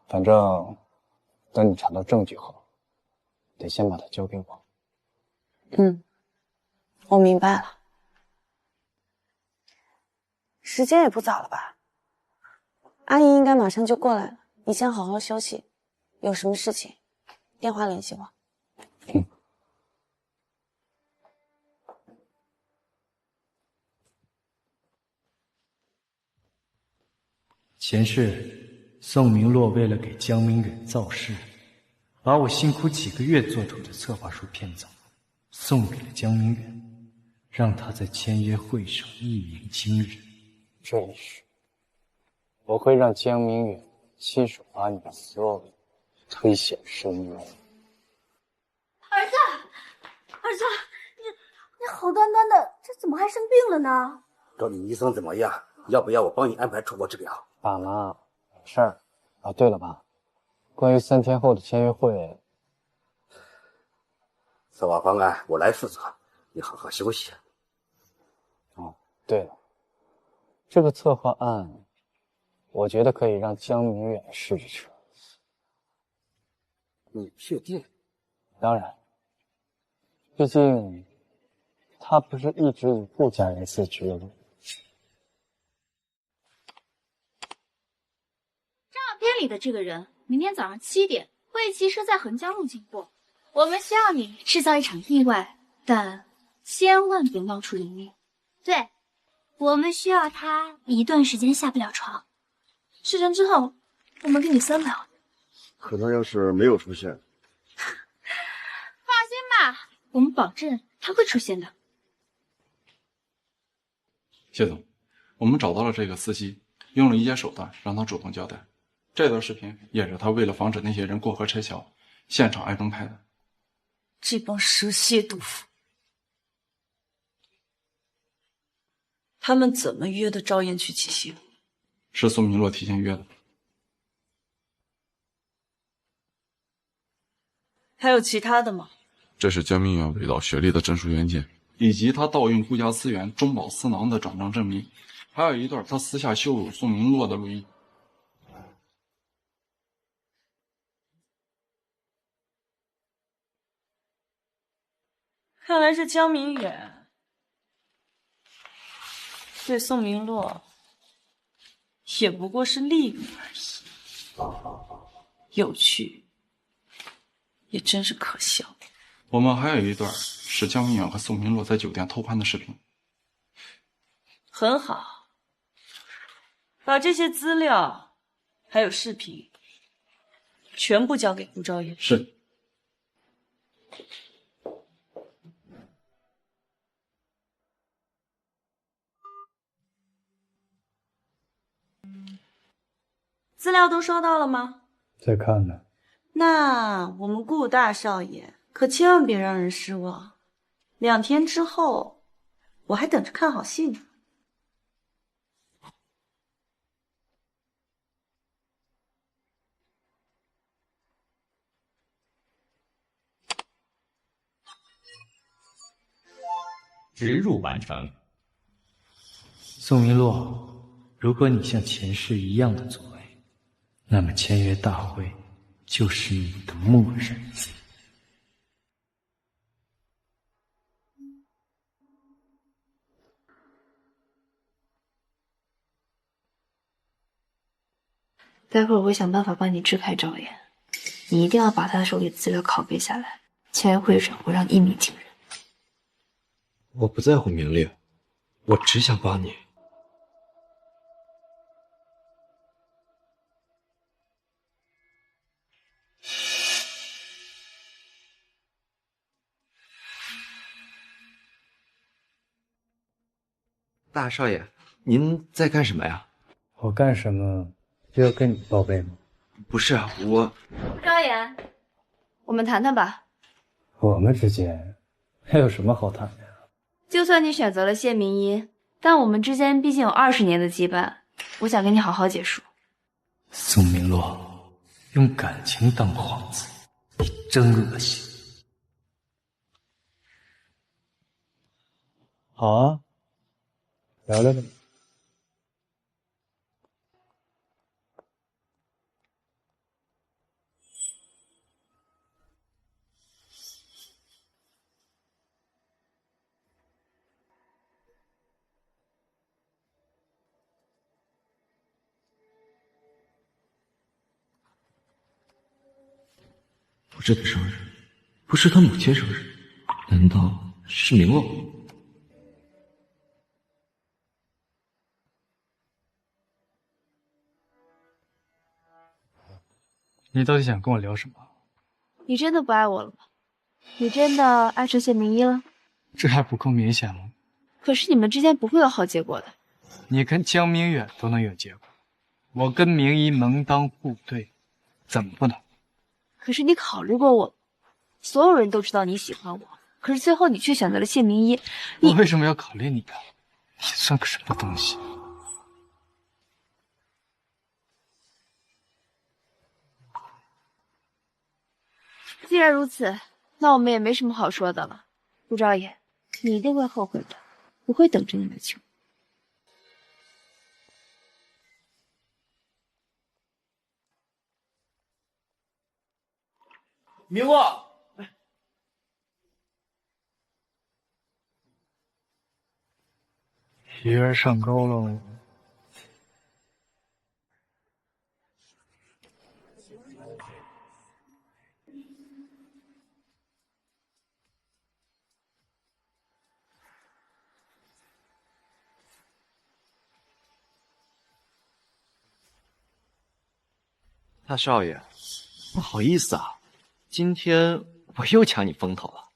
反正等你查到证据后，得先把它交给我。我明白了。时间也不早了吧？阿姨应该马上就过来了，你先好好休息，有什么事情电话联系我。前世宋明洛为了给江明远造势，把我辛苦几个月做出的策划书骗走，送给了江明远，让他在签约会上一鸣惊人。这一世，我会让江明远亲手把你们所有人推下深渊。儿子，儿子，你好端端的，这怎么还生病了呢？找你医生怎么样？要不要我帮你安排出国治疗？爸妈，没事儿。啊，对了爸，关于3天后的签约会，策划方案我来负责，你好好休息。哦，对了，这个策划案，我觉得可以让江明远试着吃。你确定？当然，毕竟他不是一直以顾家人自居吗？照片里的这个人，明天早上7点会骑车在横江路经过。我们需要你制造一场意外，但千万别闹出人命。对，我们需要他一段时间下不了床，事成之后，我们给你300万。可他要是没有出现，放心吧，我们保证他会出现的。谢总，我们找到了这个司机，用了一些手段让他主动交代。这段视频也是他为了防止那些人过河拆桥，现场挨崩拍的。这帮蛇蝎杜甫，他们怎么约的赵燕去起刑？是宋明洛提前约的。还有其他的吗？这是江明远伪造学历的证书原件，以及他盗用顾家资源中饱私囊的转账证明，还有一段他私下羞辱宋明洛的录音。看来这江明远对宋明洛也不过是利用而已，有趣，也真是可笑。我们还有一段是江明远和宋明洛在酒店偷拍的视频。很好，把这些资料还有视频全部交给顾昭言。是。资料都收到了吗？在看呢。那我们顾大少爷可千万别让人失望，2天之后我还等着看好戏呢。植入完成。宋明洛，如果你像前世一样的作为，那么签约大会就是你的末日。待会儿我会想办法帮你支开赵岩，你一定要把他手里的资料拷贝下来，签约会上我让你一鸣惊人。我不在乎名利，我只想帮你。大少爷，您在干什么呀？我干什么就要跟你报备吗？不是啊，我……赵岩，我们谈谈吧。我们之间还有什么好谈的呀？就算你选择了谢明一，但我们之间毕竟有20年的羁绊，我想跟你好好结束。宋明洛，用感情当幌子，你真恶心。好啊，聊聊吧。不是他生日，不是他母亲生日，难道是明洛？你到底想跟我聊什么？你真的不爱我了吗？你真的爱上谢明一了？这还不够明显吗？可是你们之间不会有好结果的。你跟江明远都能有结果，我跟明一门当户对，怎么不能？可是你考虑过我，所有人都知道你喜欢我，可是最后你却选择了谢明一。我为什么要考虑你啊？你算个什么东西？既然如此，那我们也没什么好说的了。顾昭言，你一定会后悔的，我会等着你的球。明洛，鱼儿上钩喽！大少爷，不好意思啊，今天我又抢你风头了。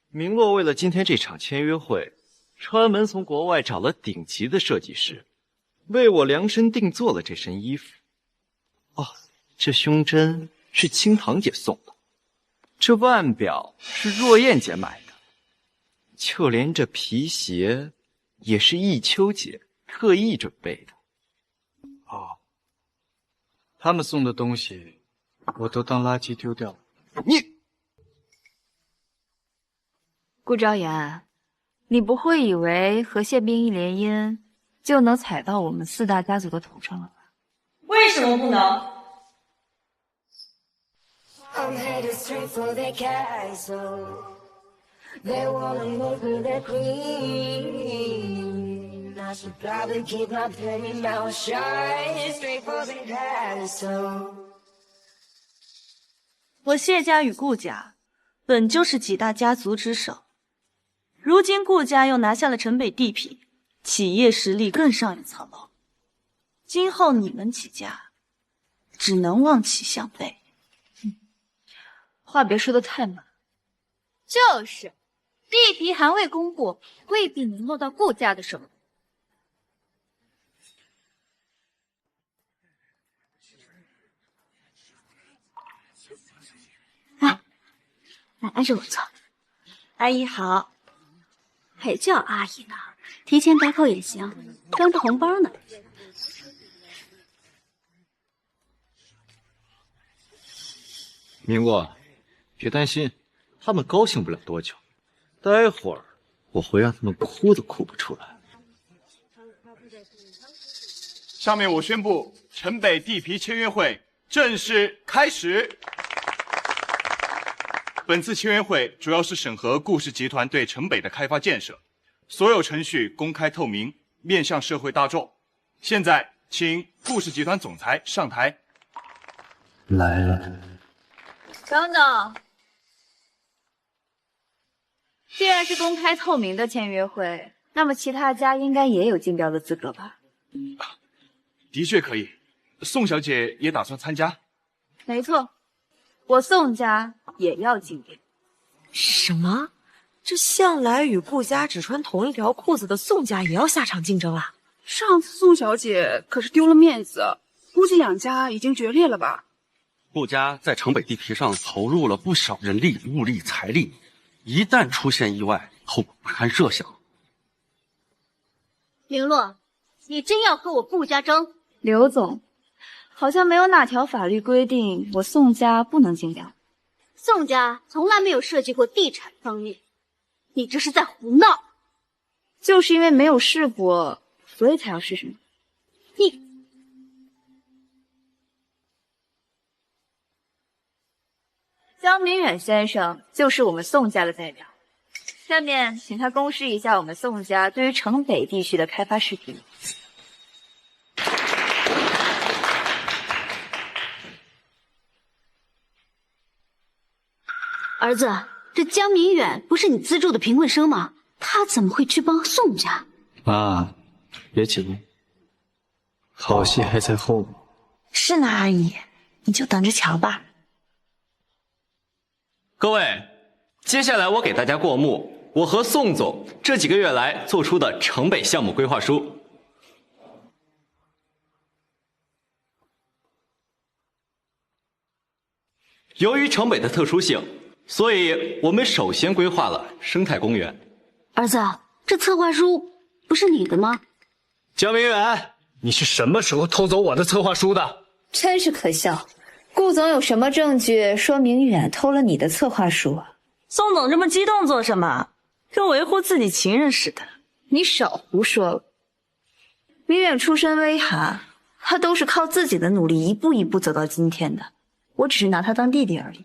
明洛为了今天这场签约会，专门从国外找了顶级的设计师，为我量身定做了这身衣服。哦，这胸针是青堂姐送的，这腕表是若燕姐买的，就连这皮鞋也是忆秋姐特意准备的。哦，他们送的东西我都当垃圾丢掉了。你，顾昭言，你不会以为和谢冰一联姻就能踩到我们4大家族的头上了吧？为什么不能？I'm headed straight for the castle. They wanna make me the queen. I should probably keep my pretty mouth shut. Straight for the castle. 我谢家与顾家本就是几大家族之首，如今顾家又拿下了城北地皮，企业实力更上一层楼。今后你们几家只能望其项背。话别说的太满。就是，地皮还未公布，未必能落到顾家的手里。来挨着我坐。阿姨好。还叫阿姨呢，提前打口也行，装着红包呢。明洛，别担心，他们高兴不了多久，待会儿我会让他们哭都哭不出来。下面我宣布，城北地皮签约会正式开始。本次签约会主要是审核顾氏集团对城北的开发建设，所有程序公开透明，面向社会大众。现在，请顾氏集团总裁上台。来了。等等，既然是公开透明的签约会，那么其他家应该也有竞标的资格吧？的确可以，宋小姐也打算参加。没错，我宋家也要竞标。什么？这向来与顾家只穿同一条裤子的宋家也要下场竞争了？上次宋小姐可是丢了面子，估计两家已经决裂了吧？顾家在城北地皮上投入了不少人力、物力、财力，一旦出现意外，后果不堪设想。明洛，你真要和我顾家争？刘总，好像没有哪条法律规定我宋家不能竞标。宋家从来没有涉及过地产方面，你这是在胡闹。就是因为没有试过，所以才要试试。你。江明远先生就是我们宋家的代表，下面请他公示一下我们宋家对于城北地区的开发视频。儿子，这江明远不是你资助的贫困生吗？他怎么会去帮宋家？妈，别急，好戏还在后面。是呢，阿姨，你就等着瞧吧。各位，接下来我给大家过目我和宋总这几个月来做出的城北项目规划书。由于城北的特殊性，所以我们首先规划了生态公园。儿子，这策划书不是你的吗？江明远，你是什么时候偷走我的策划书的？真是可笑。顾总有什么证据说明远偷了你的策划书啊？宋总这么激动做什么？跟维护自己情人似的。你少胡说了。明远出身微寒，他都是靠自己的努力一步一步走到今天的，我只是拿他当弟弟而已。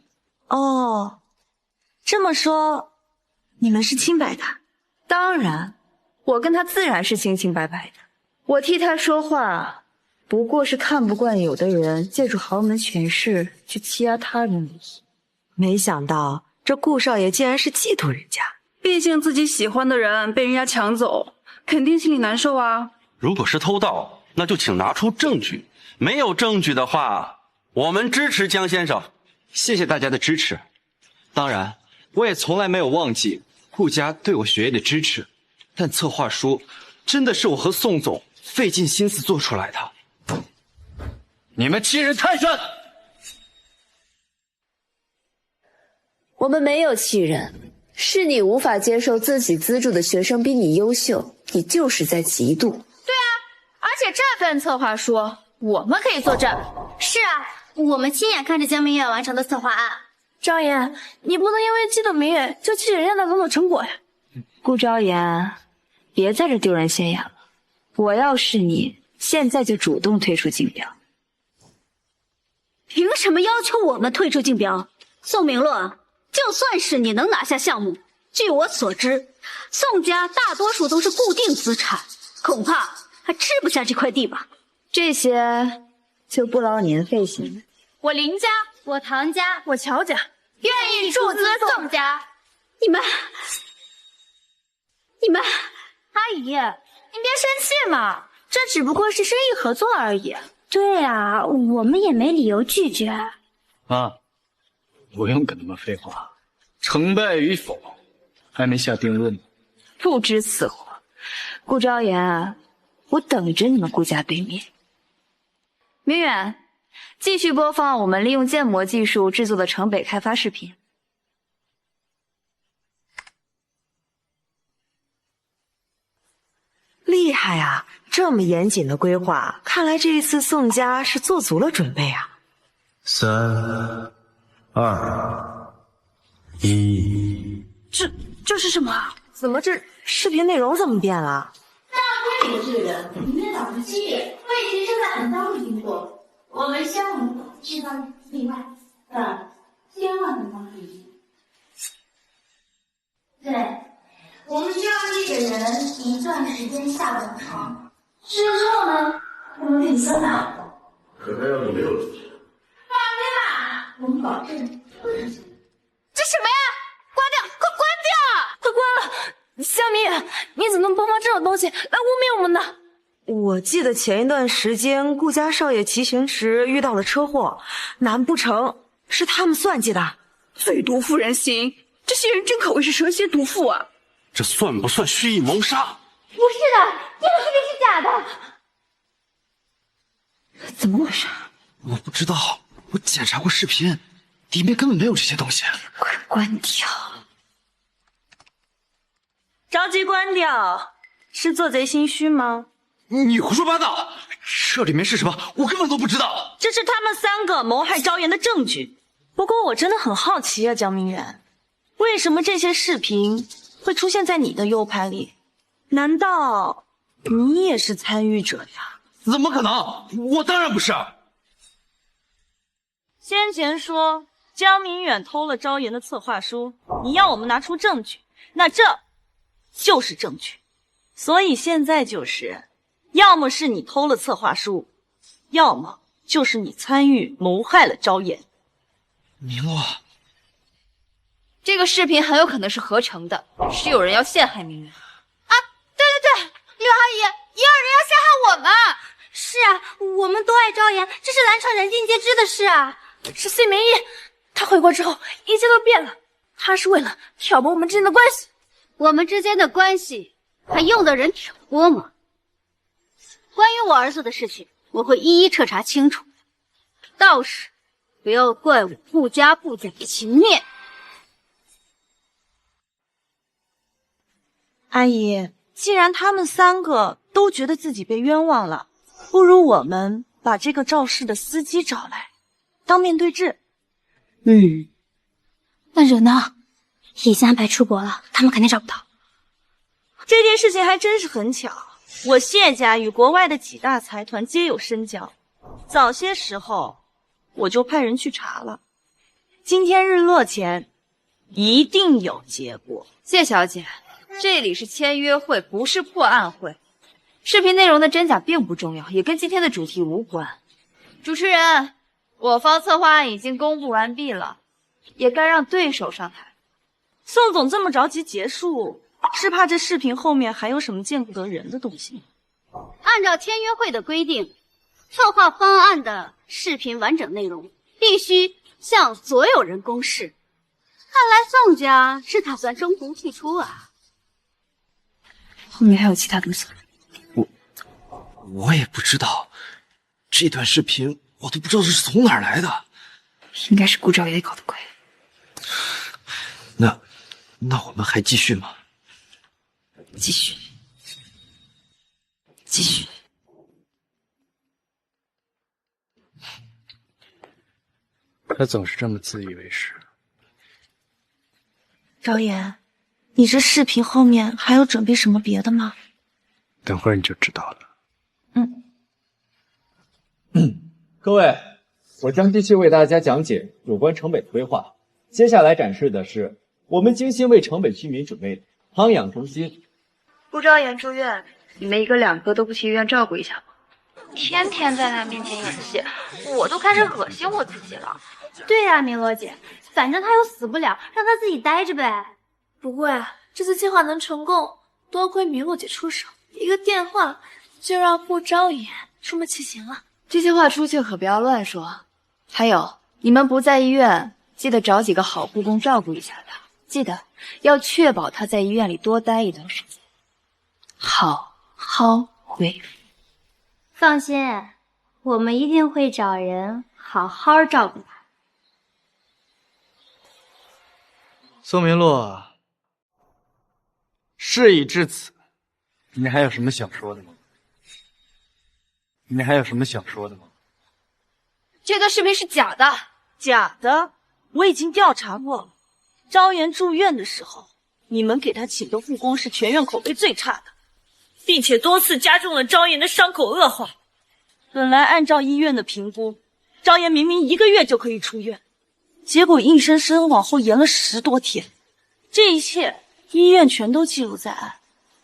哦，这么说，你们是清白的？当然，我跟他自然是清清白白的。我替他说话，不过是看不惯有的人借助豪门权势去欺压他人而已。没想到这顾少爷竟然是嫉妒人家，毕竟自己喜欢的人被人家抢走，肯定心里难受啊。如果是偷盗，那就请拿出证据。没有证据的话，我们支持江先生。谢谢大家的支持，当然，我也从来没有忘记顾家对我学业的支持。但策划书真的是我和宋总费尽心思做出来的。你们欺人太甚！我们没有欺人，是你无法接受自己资助的学生比你优秀，你就是在嫉妒。对啊，而且这份策划书我们可以作证。是啊，我们亲眼看着江明远完成的策划案。张岩，你不能因为激动明远就弃人家的工作成果呀！顾昭言，别在这丢人现眼了。我要是你，现在就主动退出竞标。凭什么要求我们退出竞标？宋明洛，就算是你能拿下项目，据我所知，宋家大多数都是固定资产，恐怕还吃不下这块地吧。这些就不劳您费心了。我林家，我唐家，我乔家，愿意出资宋家。你们，阿姨，您别生气嘛，这只不过是生意合作而已。对啊，我们也没理由拒绝。啊，不用跟他们废话，成败与否还没下定论呢。不知此货，顾昭言，我等着你们顾家被灭。明远，继续播放我们利用建模技术制作的城北开发视频。厉害啊！这么严谨的规划，看来这一次宋家是做足了准备啊。3、2、1。这是什么？怎么这视频内容怎么变了？大规模致人，明天早上7点，会议正在很当的经过。我们项目制造例外，但千万不能离题。对，我们需要这个人一段时间下岗床，之后呢，我们给你分好。可他要是没有出现，放心吧，我们保证不出现。这什么呀？关掉，快关掉！快关了！江明远，你怎么能播放这种东西来污蔑我们呢？我记得前一段时间顾家少爷骑行时遇到了车祸，难不成是他们算计的？最毒妇人心，这些人真可谓是蛇蝎毒妇啊！这算不算蓄意谋杀？不是的，这个视频是假的。怎么回事？我不知道，我检查过视频，里面根本没有这些东西。快关掉！着急关掉，是做贼心虚吗？你胡说八道！这里面是什么？我根本都不知道。这是他们3个谋害昭妍的证据。不过我真的很好奇啊，江明远，为什么这些视频会出现在你的 U 盘里？难道你也是参与者呀？怎么可能？我当然不是。先前说江明远偷了昭妍的策划书，你要我们拿出证据，那这就是证据。所以现在就是，要么是你偷了策划书，要么就是你参与谋害了昭妍。明洛，这个视频很有可能是合成的，是有人要陷害明远。啊，对，柳阿姨，也有人要陷害我们。是啊，我们都爱昭妍，这是蓝川人尽皆知的事啊。是C明一，他回国之后一切都变了，他是为了挑拨我们之间的关系。我们之间的关系还用得人挑拨吗？关于我儿子的事情，我会一一彻查清楚。到时不要怪我顾家不讲情面。阿姨，既然他们3个都觉得自己被冤枉了，不如我们把这个肇事的司机找来，当面对质。那人呢？已经安排出国了，他们肯定找不到。这件事情还真是很巧，我谢家与国外的几大财团皆有深交，早些时候我就派人去查了。今天日落前一定有结果。谢小姐，这里是签约会，不是破案会。视频内容的真假并不重要，也跟今天的主题无关。主持人，我方策划案已经公布完毕了，也该让对手上台。宋总这么着急结束，是怕这视频后面还有什么见不得人的东西？啊，按照签约会的规定，策划方案的视频完整内容必须向所有人公示。看来宋家是打算中途退出啊。后面还有其他东西。我也不知道，这段视频我都不知道是从哪儿来的。应该是顾少爷搞的鬼。那我们还继续吗？继续。他总是这么自以为是。导演，你这视频后面还有准备什么别的吗？等会儿你就知道了。各位，我将继续为大家讲解有关城北的规划。接下来展示的是我们精心为城北居民准备的康养中心。顾昭言住院，你们一个两个都不去医院照顾一下吗？天天在他面前演戏，我都开始恶心我自己了。对呀，明罗姐，反正他又死不了，让他自己待着呗。不过呀，这次计划能成功，多亏明洛姐出手，一个电话就让顾昭言出门骑行了。这些话出去可不要乱说。还有，你们不在医院，记得找几个好护工照顾一下他，记得要确保他在医院里多待一段时间，好好恢复。放心，我们一定会找人好好照顾他。宋明洛，事已至此，你还有什么想说的吗？这段视频是假的。假的？我已经调查过了。昭言住院的时候，你们给他请的护工是全院口碑最差的，并且多次加重了昭言的伤口恶化。本来按照医院的评估，昭言明明1个月就可以出院，结果硬生生往后延了10多天。这一切医院全都记录在案，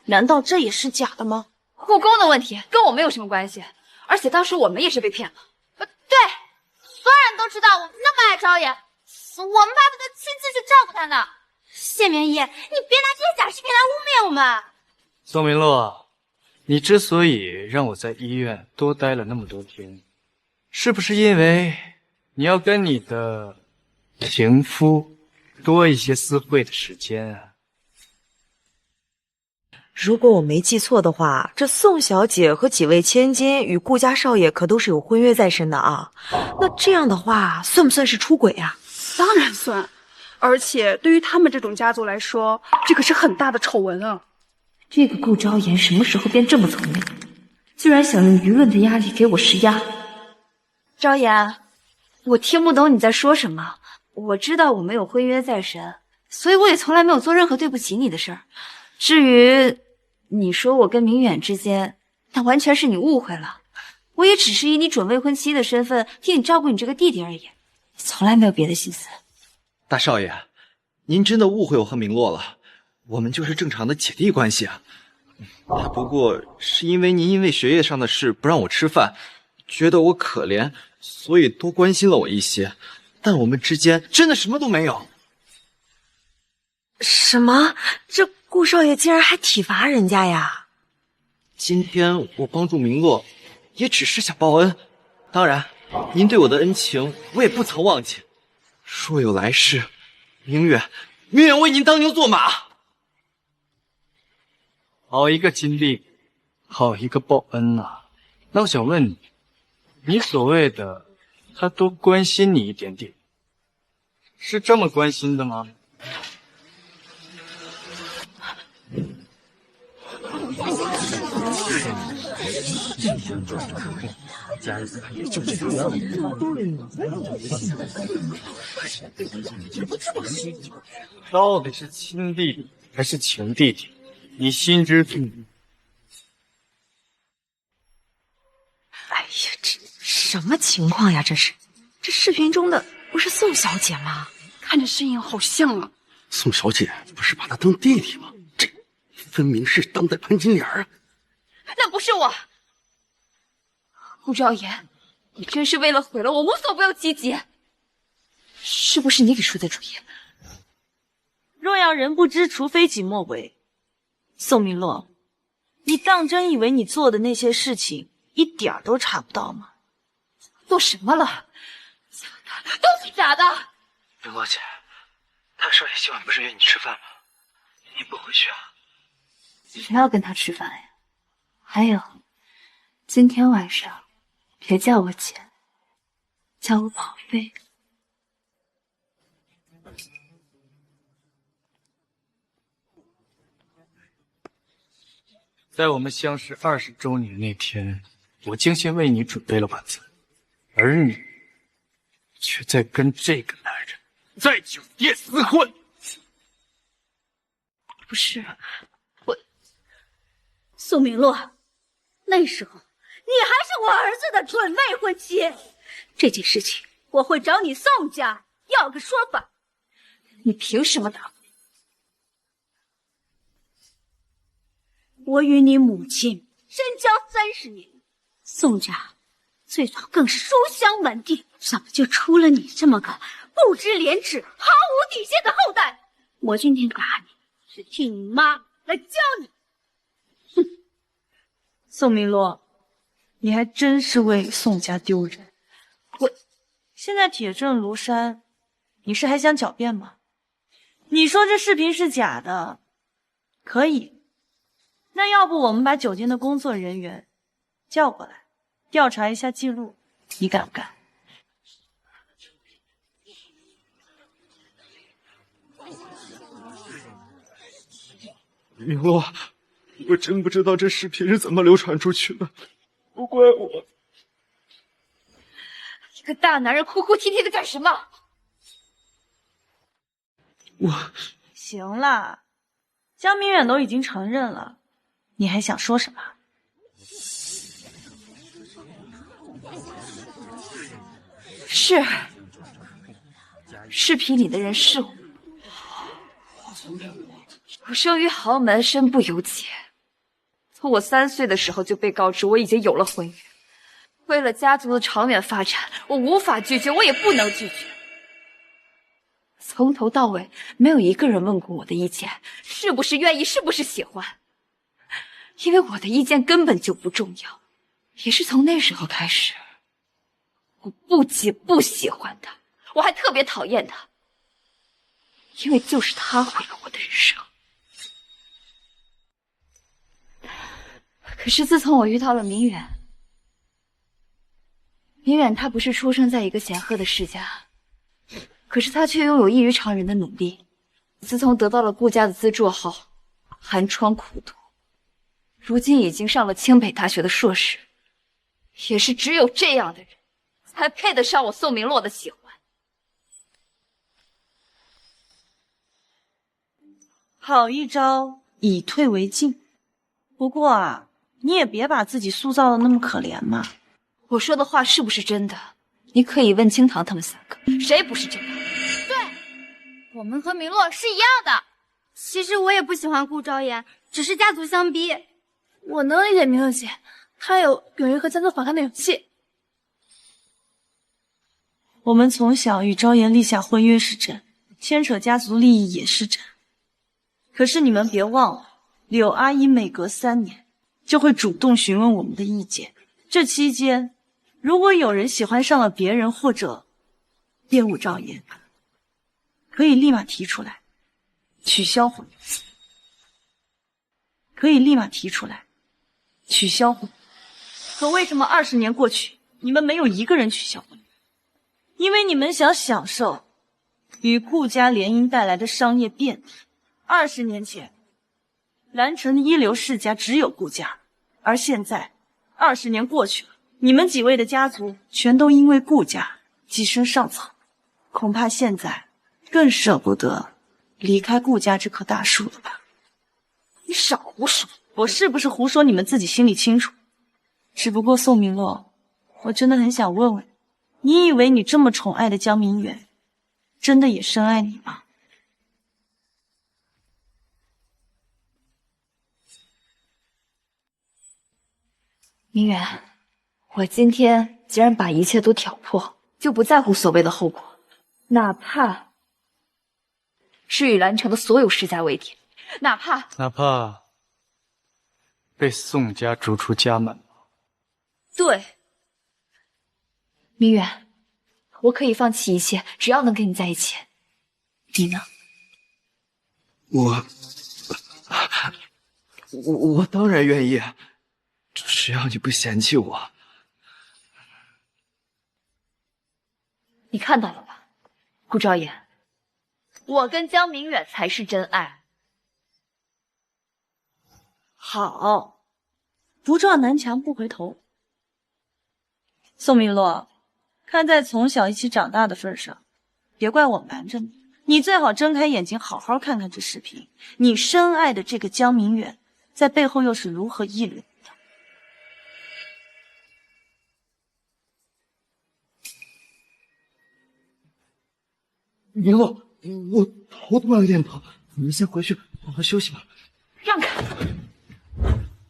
难道这也是假的吗？护工的问题跟我们有什么关系？而且当时我们也是被骗了。对，所有人都知道我们那么爱昭言，我们巴不得亲自去照顾他呢。谢明义，你别拿这些假视频来污蔑我们。宋明洛，你之所以让我在医院多待了那么多天，是不是因为你要跟你的情夫多一些私会的时间啊？如果我没记错的话，这宋小姐和几位千金与顾家少爷可都是有婚约在身的啊。那这样的话，算不算是出轨啊？当然算，而且对于他们这种家族来说，这可是很大的丑闻啊。这个顾昭言什么时候变这么聪明，居然想用舆论的压力给我施压？昭言，我听不懂你在说什么。我知道我们有婚约在身，所以我也从来没有做任何对不起你的事儿。至于你说我跟明远之间，那完全是你误会了。我也只是以你准未婚妻的身份替你照顾你这个弟弟而已，从来没有别的心思。大少爷，您真的误会我和明洛了，我们就是正常的姐弟关系啊。不过是因为您因为学业上的事不让我吃饭，觉得我可怜，所以多关心了我一些，但我们之间真的什么都没有。什么？这顾少爷竟然还体罚人家呀？今天我帮助明洛，也只是想报恩。当然，您对我的恩情，我也不曾忘记。若有来世，明远为您当牛做马。好一个金弟，好一个报恩呐！那我想问你，你所谓的他多关心你一点点，是这么关心的吗？到底是亲弟弟还是情弟弟？你心知肚明。哎呀，这什么情况呀？这视频中的不是宋小姐吗？看着身影好像啊。宋小姐不是把他当弟弟吗？这分明是当代潘金莲啊！那不是我。顾昭言，你真是为了毁了我无所不用其极。是不是你给出的主意？若要人不知，除非己莫为。宋明洛，你当真以为你做的那些事情一点儿都查不到吗？做什么了？都是假的。林洛姐，大少爷今晚不是约你吃饭吗？你不回去啊？谁要跟他吃饭呀？还有，今天晚上别叫我姐，叫我宝贝。在我们相识20周年那天，我精心为你准备了晚餐，而你却在跟这个男人在酒店厮混。不是，宋明洛，那时候你还是我儿子的准未婚妻，这件事情我会找你宋家要个说法。你凭什么打我？我与你母亲深交30年，宋家最早更是书香门第，怎么就出了你这么个不知廉耻、毫无底线的后代？我今天打你，是替你妈来教你。哼，宋明洛，你还真是为宋家丢人。现在铁证如山，你是还想狡辩吗？你说这视频是假的，可以。那要不我们把酒店的工作人员叫过来，调查一下记录，你敢不敢？明洛，我真不知道这视频是怎么流传出去的，不怪我。一个大男人哭哭啼啼的干什么？行了，江明远都已经承认了，你还想说什么？是，视频里的人是我。我生于豪门，身不由己。从我3岁的时候就被告知我已经有了婚约，为了家族的长远发展，我无法拒绝，我也不能拒绝。从头到尾，没有一个人问过我的意见，是不是愿意，是不是喜欢？因为我的意见根本就不重要。也是从那时候开始，我不仅不喜欢他，我还特别讨厌他，因为就是他毁了我的人生。可是自从我遇到了明远，他不是出生在一个显赫的世家，可是他却拥有异于常人的努力。自从得到了顾家的资助后，寒窗苦读，如今已经上了清北大学的硕士。也是只有这样的人，才配得上我宋明洛的喜欢。好一招以退为进。不过啊，你也别把自己塑造的那么可怜嘛。我说的话是不是真的？你可以问清堂他们3个，谁不是这样？对，我们和明洛是一样的。其实我也不喜欢顾昭言，只是家族相逼。我能理解明洛姐，她有勇于和家族反抗的勇气。我们从小与昭言立下婚约是真，牵扯家族利益也是真。可是你们别忘了，柳阿姨每隔3年就会主动询问我们的意见。这期间，如果有人喜欢上了别人或者恋物昭言，可以立马提出来，取消婚约。可以立马提出来，取消婚约。可为什么20年过去，你们没有一个人取消婚约？因为你们想享受与顾家联姻带来的商业便利。20年前，蓝城一流世家只有顾家，而现在20年过去了，你们几位的家族全都因为顾家跻身上层，恐怕现在更舍不得离开顾家这棵大树了吧？你少胡说！我是不是胡说，你们自己心里清楚。只不过宋明洛，我真的很想问问，你以为你这么宠爱的江明远，真的也深爱你吗？明远，我今天既然把一切都挑破，就不在乎所谓的后果，哪怕是与蓝城的所有世家为敌，哪怕被宋家逐出家门吗？对，明远，我可以放弃一切，只要能跟你在一起。你呢？我当然愿意，只要你不嫌弃我。你看到了吧，顾昭言，我跟江明远才是真爱。好，不撞南墙不回头。宋明洛，看在从小一起长大的份上，别怪我瞒着你。你最好睁开眼睛，好好看看这视频。你深爱的这个江明远，在背后又是如何议论你的？明洛，我头突然有点疼，你们先回去好好休息吧。让开！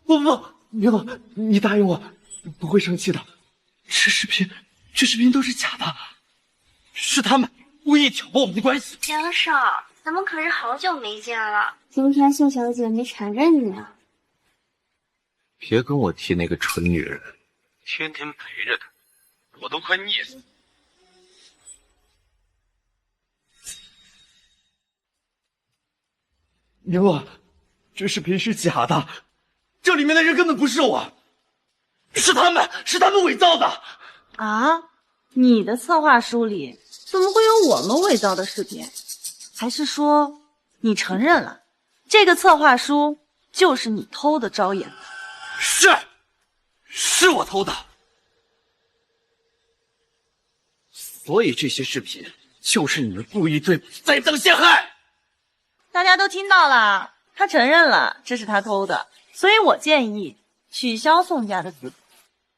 不，明洛，你答应我，不会生气的。这视频都是假的，是他们故意挑拨我们的关系。杨少，咱们可是好久没见了，今天宋小姐没缠着你啊？别跟我提那个蠢女人，天天陪着她，我都快腻死。明洛，这视频是假的，这里面的人根本不是我，是他们伪造的。啊？你的策划书里怎么会有我们伪造的视频？还是说你承认了，这个策划书就是你偷的昭言的？是我偷的。所以这些视频就是你们故意对我栽赃陷害。大家都听到了，他承认了这是他偷的，所以我建议取消宋家的资格。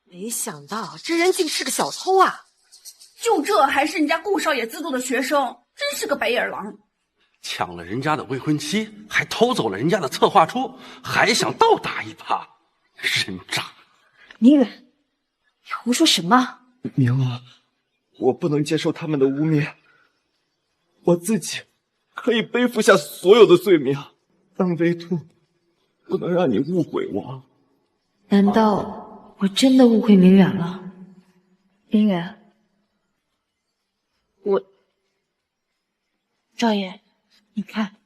没想到这人竟是个小偷啊！就这还是人家顾少爷资助的学生，真是个白眼狼。抢了人家的未婚妻，还偷走了人家的策划书，还想倒打一耙，人渣！明远，你胡说什么？明洛，我不能接受他们的污蔑，我自己可以背负下所有的罪名。当微兔，不能让你误会我。难道我真的误会明远了？明远，赵爷，你看，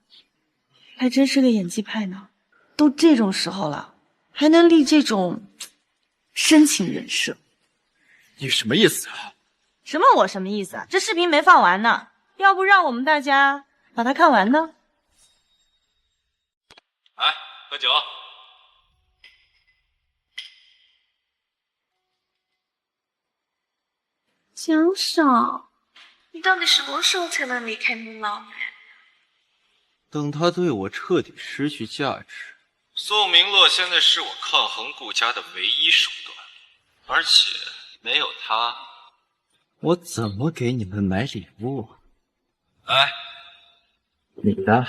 还真是个演技派呢。都这种时候了，还能立这种深情人设。你什么意思啊？什么我什么意思啊？这视频没放完呢，要不让我们大家把它看完呢？来，喝酒。江少，你到底什么时候才能离开你老奶？等他对我彻底失去价值。宋明洛现在是我抗衡顾家的唯一手段，而且没有他，我怎么给你们买礼物？来，你的。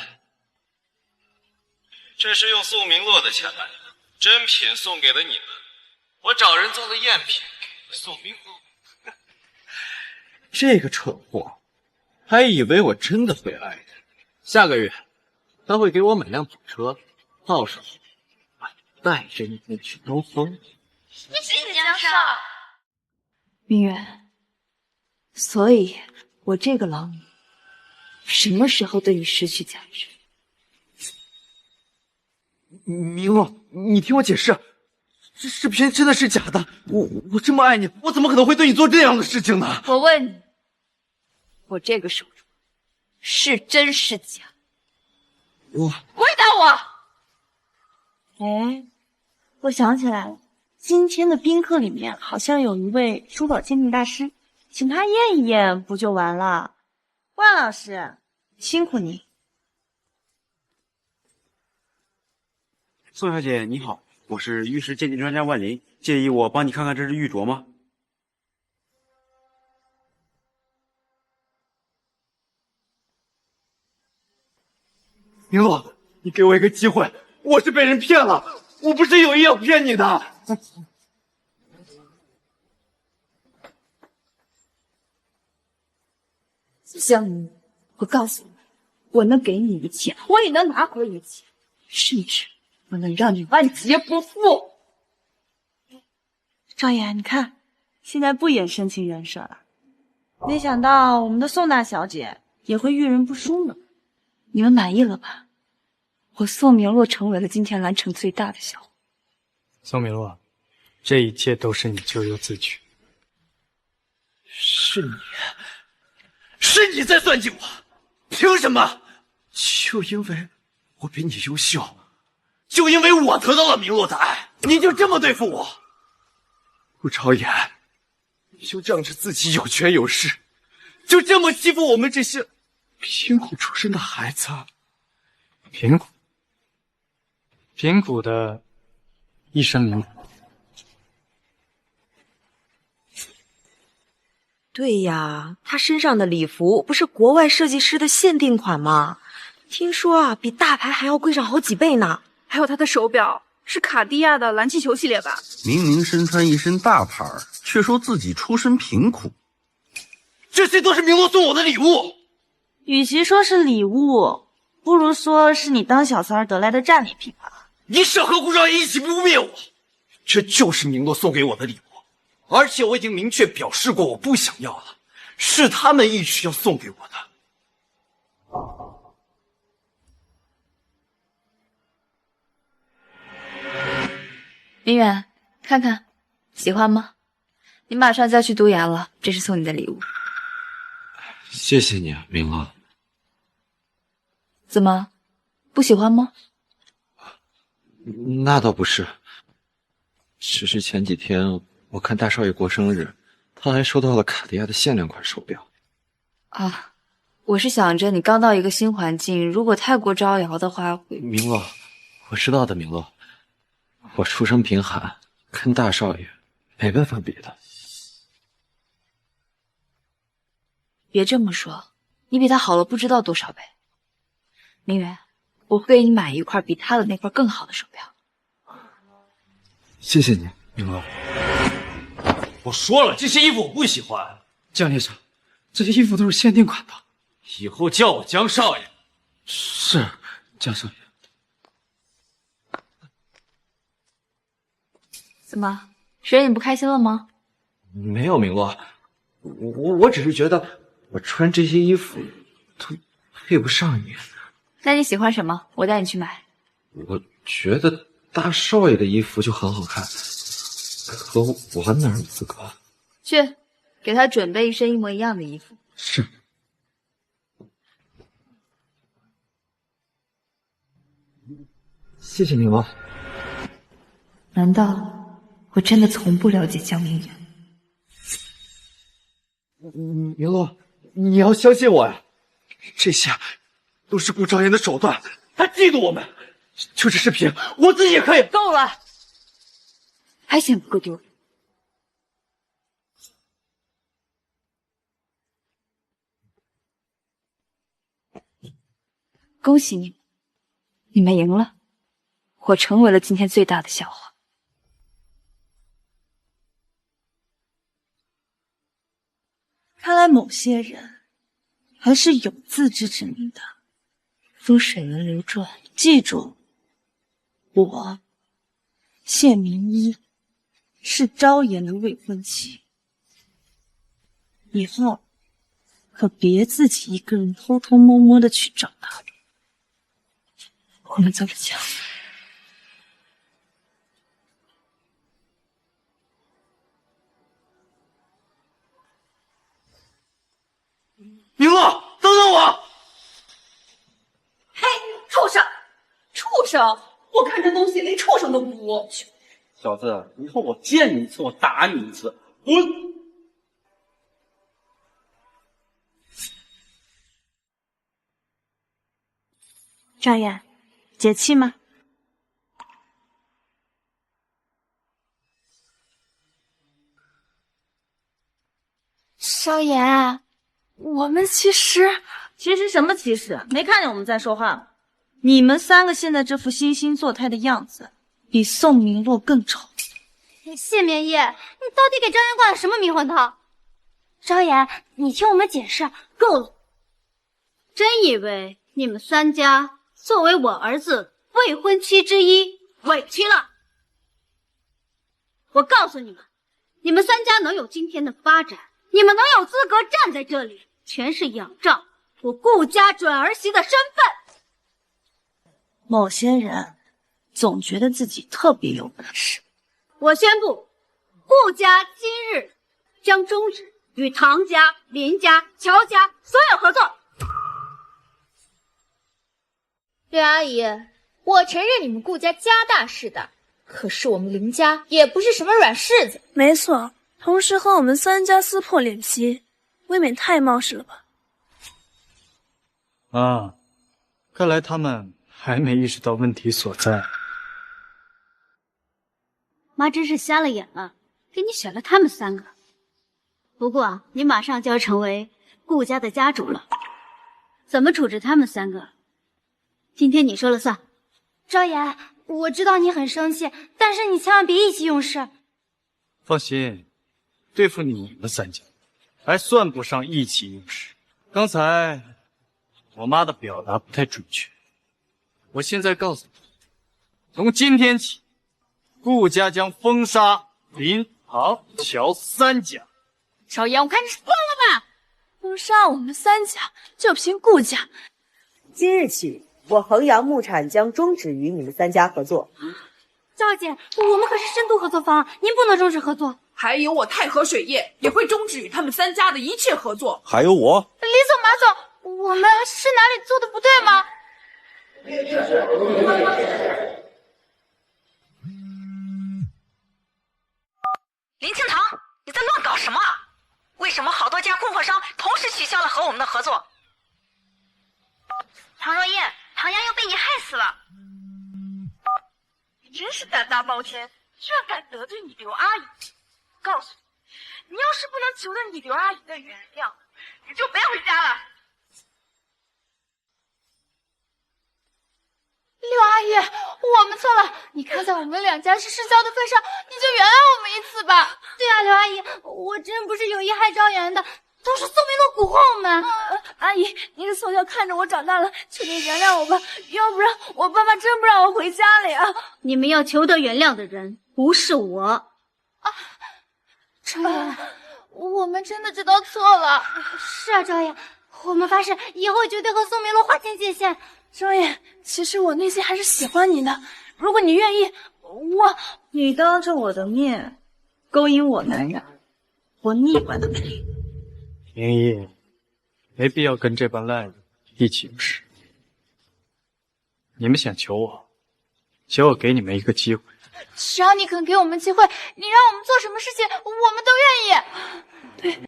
这是用宋明洛的钱买的，真品送给了你们。我找人做了赝品给宋明洛。这个蠢货，还以为我真的会爱他。下个月，他会给我买辆跑车，到时候我带着你们去兜风。谢谢江少。明远，所以我这个老女什么时候对你失去价值？明洛，你听我解释，这视频真的是假的。我这么爱你，我怎么可能会对你做这样的事情呢？我问你，我这个手镯是真是假？回答我！哎，我想起来了，今天的宾客里面好像有一位珠宝鉴定大师，请他验一验不就完了？万老师，辛苦您。宋小姐你好，我是玉石鉴定专家万林，介意我帮你看看这只玉镯吗？明洛，你给我一个机会，我是被人骗了，我不是有意要骗你的。江宁，我告诉你，我能给你一切，我也能拿回一切，甚至不能让你万劫不复。赵岩，你看，现在不演深情人设了。没想到我们的宋大小姐也会遇人不淑呢。你们满意了吧？我宋明洛成为了今天蓝城最大的笑话。宋明洛，这一切都是你咎由自取。是你在算计我，凭什么？就因为我比你优秀，就因为我得到了明洛的爱，你就这么对付我？顾朝言，你就仗着自己有权有势，就这么欺负我们这些贫苦出身的孩子？贫苦的一身名牌。对呀，他身上的礼服不是国外设计师的限定款吗？听说啊，比大牌还要贵上好几倍呢。还有他的手表是卡地亚的蓝气球系列吧？明明身穿一身大牌，却说自己出身贫苦，这些都是明洛送我的礼物。与其说是礼物，不如说是你当小三儿得来的战利品吧。你少和顾少爷一起污蔑我，这就是明洛送给我的礼物。而且我已经明确表示过我不想要了，是他们一直要送给我的。明远，看看，喜欢吗？你马上就要去读研了，这是送你的礼物。谢谢你啊，明洛。怎么，不喜欢吗？那倒不是，只是前几天我看大少爷过生日，他还收到了卡地亚的限量款手表。啊，我是想着你刚到一个新环境，如果太过招摇的话会……明洛，我知道的，明洛。我出身贫寒，跟大少爷没办法比的。别这么说，你比他好了不知道多少倍。明远，我会给你买一块比他的那块更好的手表。谢谢你，明洛。我说了，这些衣服我不喜欢。江先生，这些衣服都是限定款的，以后叫我江少爷。是，江少爷。怎么，谁让你不开心了吗？没有，明洛，我只是觉得我穿这些衣服都配不上你。那你喜欢什么？我带你去买。我觉得大少爷的衣服就很好看，可我哪有资格？去，给他准备一身一模一样的衣服。是。谢谢明洛。难道我真的从不了解江明远？明洛，你要相信我呀！这些都是顾朝言的手段，他嫉妒我们。就这视频，我自己也可以。够了，还嫌不够丢人？恭喜你们，你们赢了，我成为了今天最大的笑话。看来某些人还是有自知之明的。风水轮流转，记住，我谢明一是昭妍的未婚妻，以后可别自己一个人偷偷摸摸的去找他。我们走着瞧。明洛，等等我！嘿，畜生！畜生！我看这东西连畜生都不如。小子，以后我见你一次，我打你一次，滚！赵妍，解气吗？少爷，我们其实什么其实？没看见我们在说话吗？你们三个现在这副惺惺作态的样子，比宋明洛更丑。谢明一，你到底给昭妍灌了什么迷魂汤？昭妍，你听我们解释，够了。真以为你们三家作为我儿子未婚妻之一，委屈了。我告诉你们，你们三家能有今天的发展，你们能有资格站在这里，全是仰仗我顾家准儿媳的身份。某些人总觉得自己特别有本事。我宣布，顾家今日将终止与唐家、林家、乔家所有合作。柳阿姨，我承认你们顾家家大势大，可是我们林家也不是什么软柿子。没错，同时和我们三家撕破脸皮，未免太冒失了吧？啊，看来他们还没意识到问题所在。妈真是瞎了眼了，给你选了他们三个。不过你马上就要成为顾家的家主了，怎么处置他们三个，今天你说了算。昭妍，我知道你很生气，但是你千万别意气用事。放心，对付你们三家，还算不上意气用事。刚才我妈的表达不太准确，我现在告诉你，从今天起，顾家将封杀林、唐、乔三家。昭妍，我看你是疯了吧！封杀我们三家，就凭顾家。今日起，我衡阳牧产将终止与你们三家合作。赵姐，我们可是深度合作方，您不能终止合作。还有我太和水业也会终止与他们三家的一切合作。还有我，李总、马总，我们是哪里做的不对吗？林清堂，你在乱搞什么？为什么好多家供货商同时取消了和我们的合作？唐若燕，唐家又被你害死了。你真是胆大包天，居然敢得罪你刘阿姨！告诉你，你要是不能求得你刘阿姨的原谅，你就别回家了。柳阿姨，我们错了，你看在我们两家是世交的份上，你就原谅我们一次吧。对啊，柳阿姨，我真不是有意害昭妍的，都是宋明洛蛊惑我们。阿姨，您是从小看着我长大了，求您原谅我吧，要不然我爸妈真不让我回家了呀。你们要求得原谅的人不是我。昭妍，我们真的知道错了。是啊，昭妍，我们发誓以后绝对和宋明洛划清界限。昭妍，其实我内心还是喜欢你的，如果你愿意，你当着我的面勾引我男人，我腻歪了没？明义，没必要跟这帮烂人一起用事。你们想求我，求我给你们一个机会。只要你肯给我们机会，你让我们做什么事情，我们都愿意。对。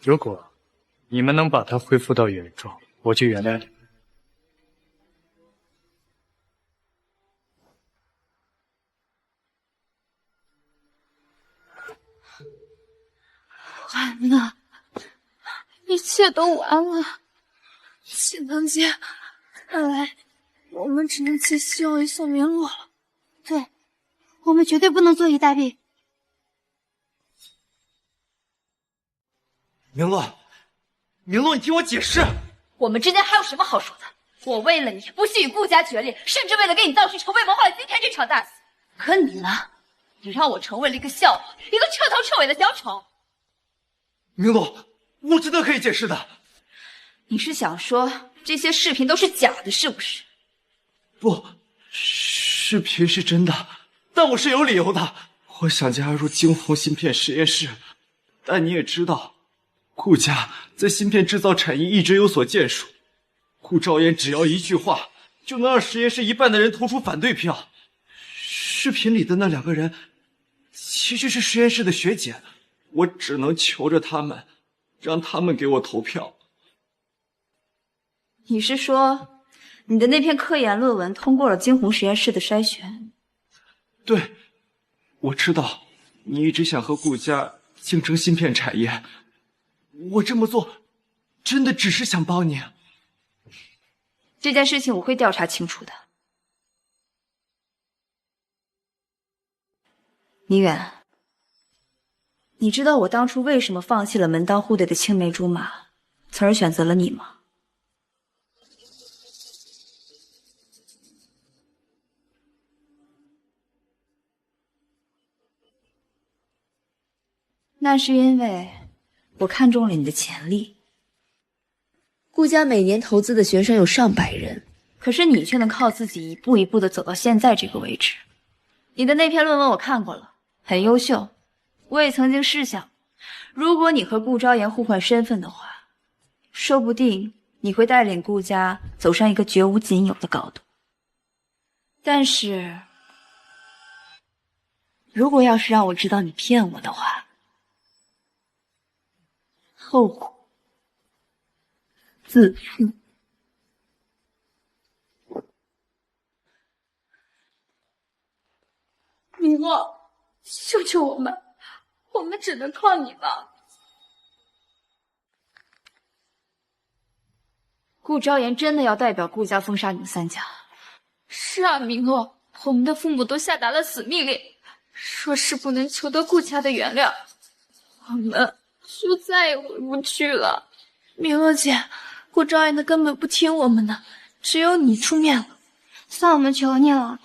如果你们能把它恢复到原状，我就原谅你们。完了，一切都完了。锦堂姐，看来我们只能寄希望于宋明洛了。对，我们绝对不能坐以待毙。明洛，明洛，你听我解释。我们之间还有什么好说的？我为了你不惜与顾家决裂，甚至为了给你道歉筹备谋划了今天这场大戏。可你呢？你让我成为了一个笑话，一个彻头彻尾的小丑。明洛，我真的可以解释的。你是想说这些视频都是假的，是不是？不，视频是真的，但我是有理由的。我想加入惊鸿芯片实验室，但你也知道。顾家在芯片制造产业一直有所建树，顾昭言只要一句话，就能让实验室一半的人投出反对票。视频里的那2个人，其实是实验室的学姐，我只能求着他们，让他们给我投票。你是说，你的那篇科研论文通过了惊鸿实验室的筛选？对，我知道你一直想和顾家竞争芯片产业。我这么做，真的只是想帮你。这件事情我会调查清楚的。倪远，你知道我当初为什么放弃了门当户对的青梅竹马，从而选择了你吗？那是因为我看中了你的潜力。顾家每年投资的学生有上百人，可是你却能靠自己一步一步的走到现在这个位置。你的那篇论文我看过了，很优秀。我也曾经试想，如果你和顾昭言互换身份的话，说不定你会带领顾家走上一个绝无仅有的高度。但是，如果要是让我知道你骗我的话，后果自负。明洛，救救我们，我们只能靠你了。顾昭言真的要代表顾家封杀你们3家？是啊，明洛，我们的父母都下达了死命令，说是不能求得顾家的原谅，我们就再也回不去了。明洛姐，顾昭言他根本不听我们的，只有你出面了，算我们求你了。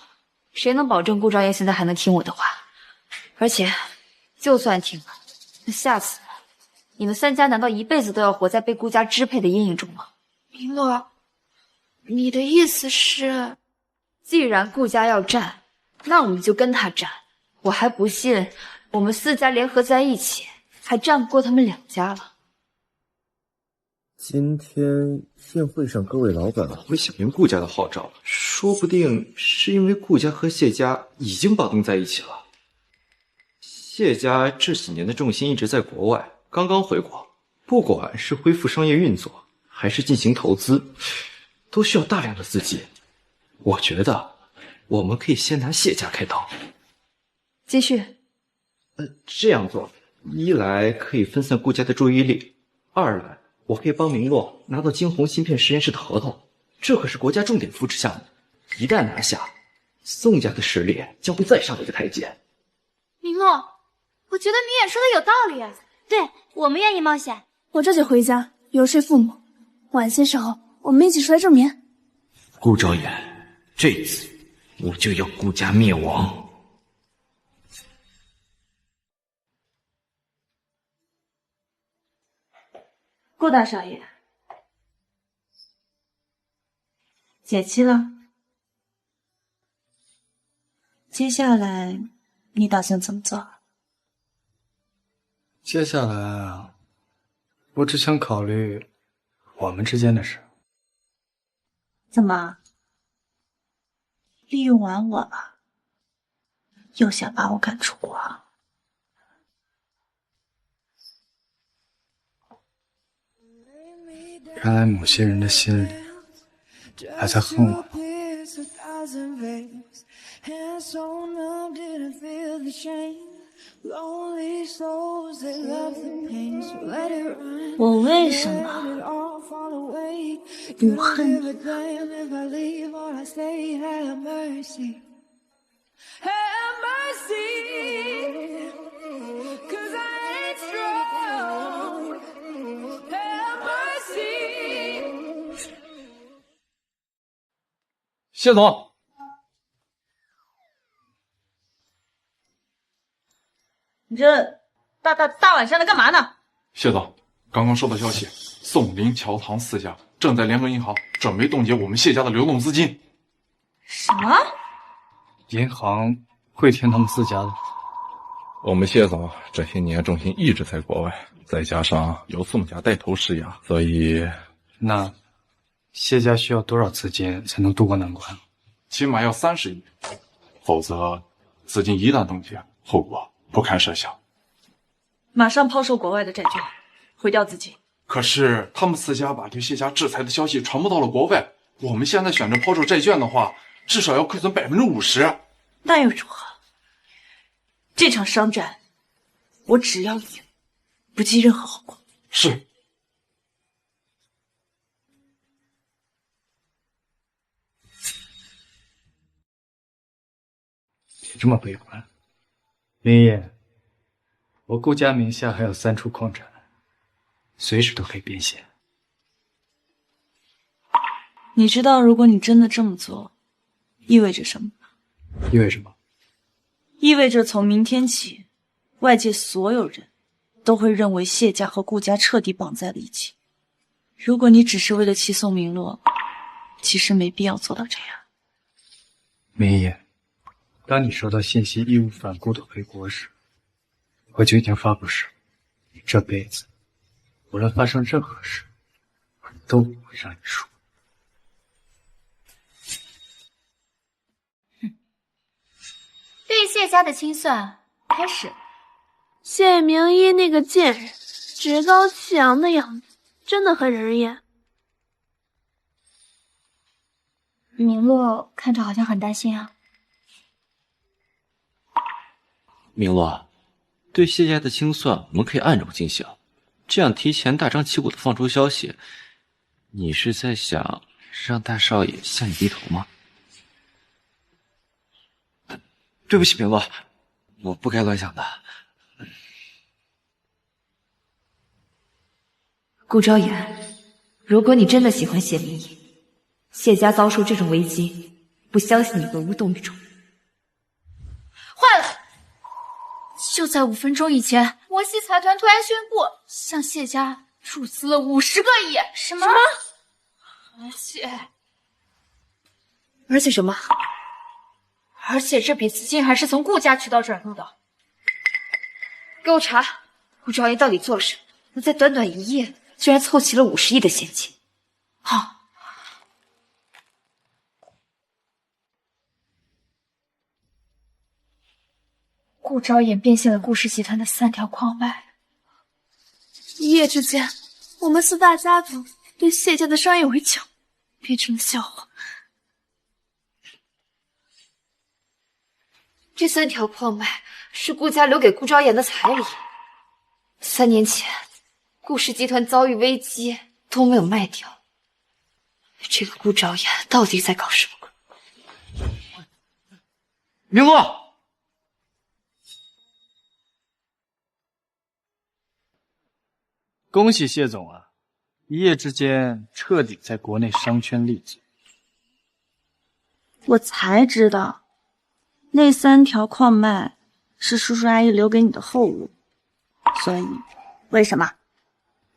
谁能保证顾昭言现在还能听我的话？而且，就算听了，那下次你们3家难道一辈子都要活在被顾家支配的阴影中吗？明洛，你的意思是，既然顾家要战，那我们就跟他战。我还不信我们4家联合在一起，还战不过他们2家了。今天宴会上，各位老板会响应顾家的号召，说不定是因为顾家和谢家已经绑定在一起了。谢家这几年的重心一直在国外，刚刚回国，不管是恢复商业运作，还是进行投资，都需要大量的资金。我觉得我们可以先拿谢家开刀。继续。这样做，一来可以分散顾家的注意力，二来我可以帮明洛拿到惊鸿芯片实验室的合同，这可是国家重点扶持项目，一旦拿下，宋家的实力将会再上一个台阶。明洛，我觉得明远说的有道理。对，我们愿意冒险。我这就回家游说父母，晚些时候我们一起出来证明。顾昭言，这次我就要顾家灭亡。顾大少爷，解期了，接下来你打算怎么做？接下来啊，我只想考虑我们之间的事。怎么，利用完我了？又想把我赶出国？原来某些人的心里还在恨我呢。我为什么不恨你呢？谢总，你这大晚上的干嘛呢？谢总，刚刚收到消息，宋林、乔唐4家正在联合银行准备冻结我们谢家的流动资金。什么？银行会听他们4家的？我们谢总这些年重心一直在国外，再加上由宋家带头施压，所以那谢家需要多少资金才能渡过难关？起码要30亿，否则资金一旦冻结，后果不堪设想。马上抛售国外的债券，毁掉资金。可是他们4家把对谢家制裁的消息传播到了国外，我们现在选择抛售债券的话，至少要亏损50%。那又如何？这场商战，我只要赢，不计任何后果。是。这么悲观。林野，我顾家名下还有3处矿产，随时都可以变现。你知道，如果你真的这么做，意味着什么吗？意味什么？意味着从明天起，外界所有人都会认为谢家和顾家彻底绑在了一起。如果你只是为了气宋明洛，其实没必要做到这样。明野，当你收到信息义无反顾的回国时，我就已经发过誓，你这辈子无论发生任何事，我都不会让你输。对谢家的清算开始了。谢明一那个贱人，趾高气扬的样子，真的很惹人厌。明洛看着好像很担心啊。明洛，对谢家的清算我们可以按轴进行，这样提前大张旗鼓的放出消息，你是在想让大少爷向你低头吗？对不起，明洛，我不该乱想的。顾昭言，如果你真的喜欢谢明义，谢家遭受这种危机，不相信你会无动于衷。坏了！就在5分钟以前，摩西财团突然宣布向谢家注资了50个亿。什么？而且什么？而且这笔资金还是从顾家渠道转入的。给我查，顾昭言到底做了什么？能在短短1夜，居然凑齐了50亿的现金？好。顾昭言变现了顾氏集团的3条矿脉。一夜之间，我们4大家族对谢家的商业围剿变成了笑话。这3条矿脉是顾家留给顾昭言的彩礼。3年前，顾氏集团遭遇危机都没有卖掉。这个顾昭言到底在搞什么鬼？明洛，恭喜谢总啊，一夜之间彻底在国内商圈立足。我才知道，那3条矿脉是叔叔阿姨留给你的后路，所以为什么？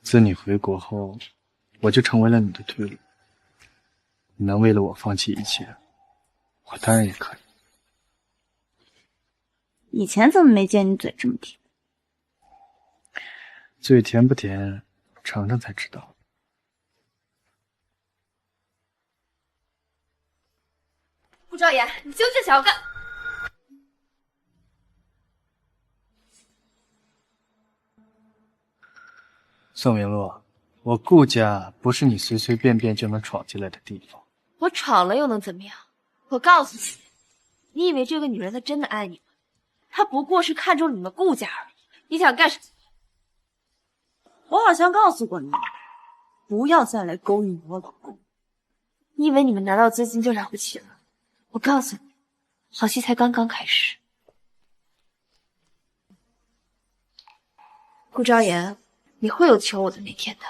自你回国后，我就成为了你的退路。你能为了我放弃一切，我当然也可以。以前怎么没见你嘴这么甜？嘴甜不甜，尝尝才知道。顾昭言，你就这小子！宋明洛，我顾家不是你随随便便就能闯进来的地方。我闯了又能怎么样？我告诉你，你以为这个女人她真的爱你吗？她不过是看中你们顾家而已。你想干什么？我好像告诉过你，不要再来勾引我老公。你以为你们拿到资金就了不起了？我告诉你，好戏才刚刚开始。顾昭言，你会有求我的那天的。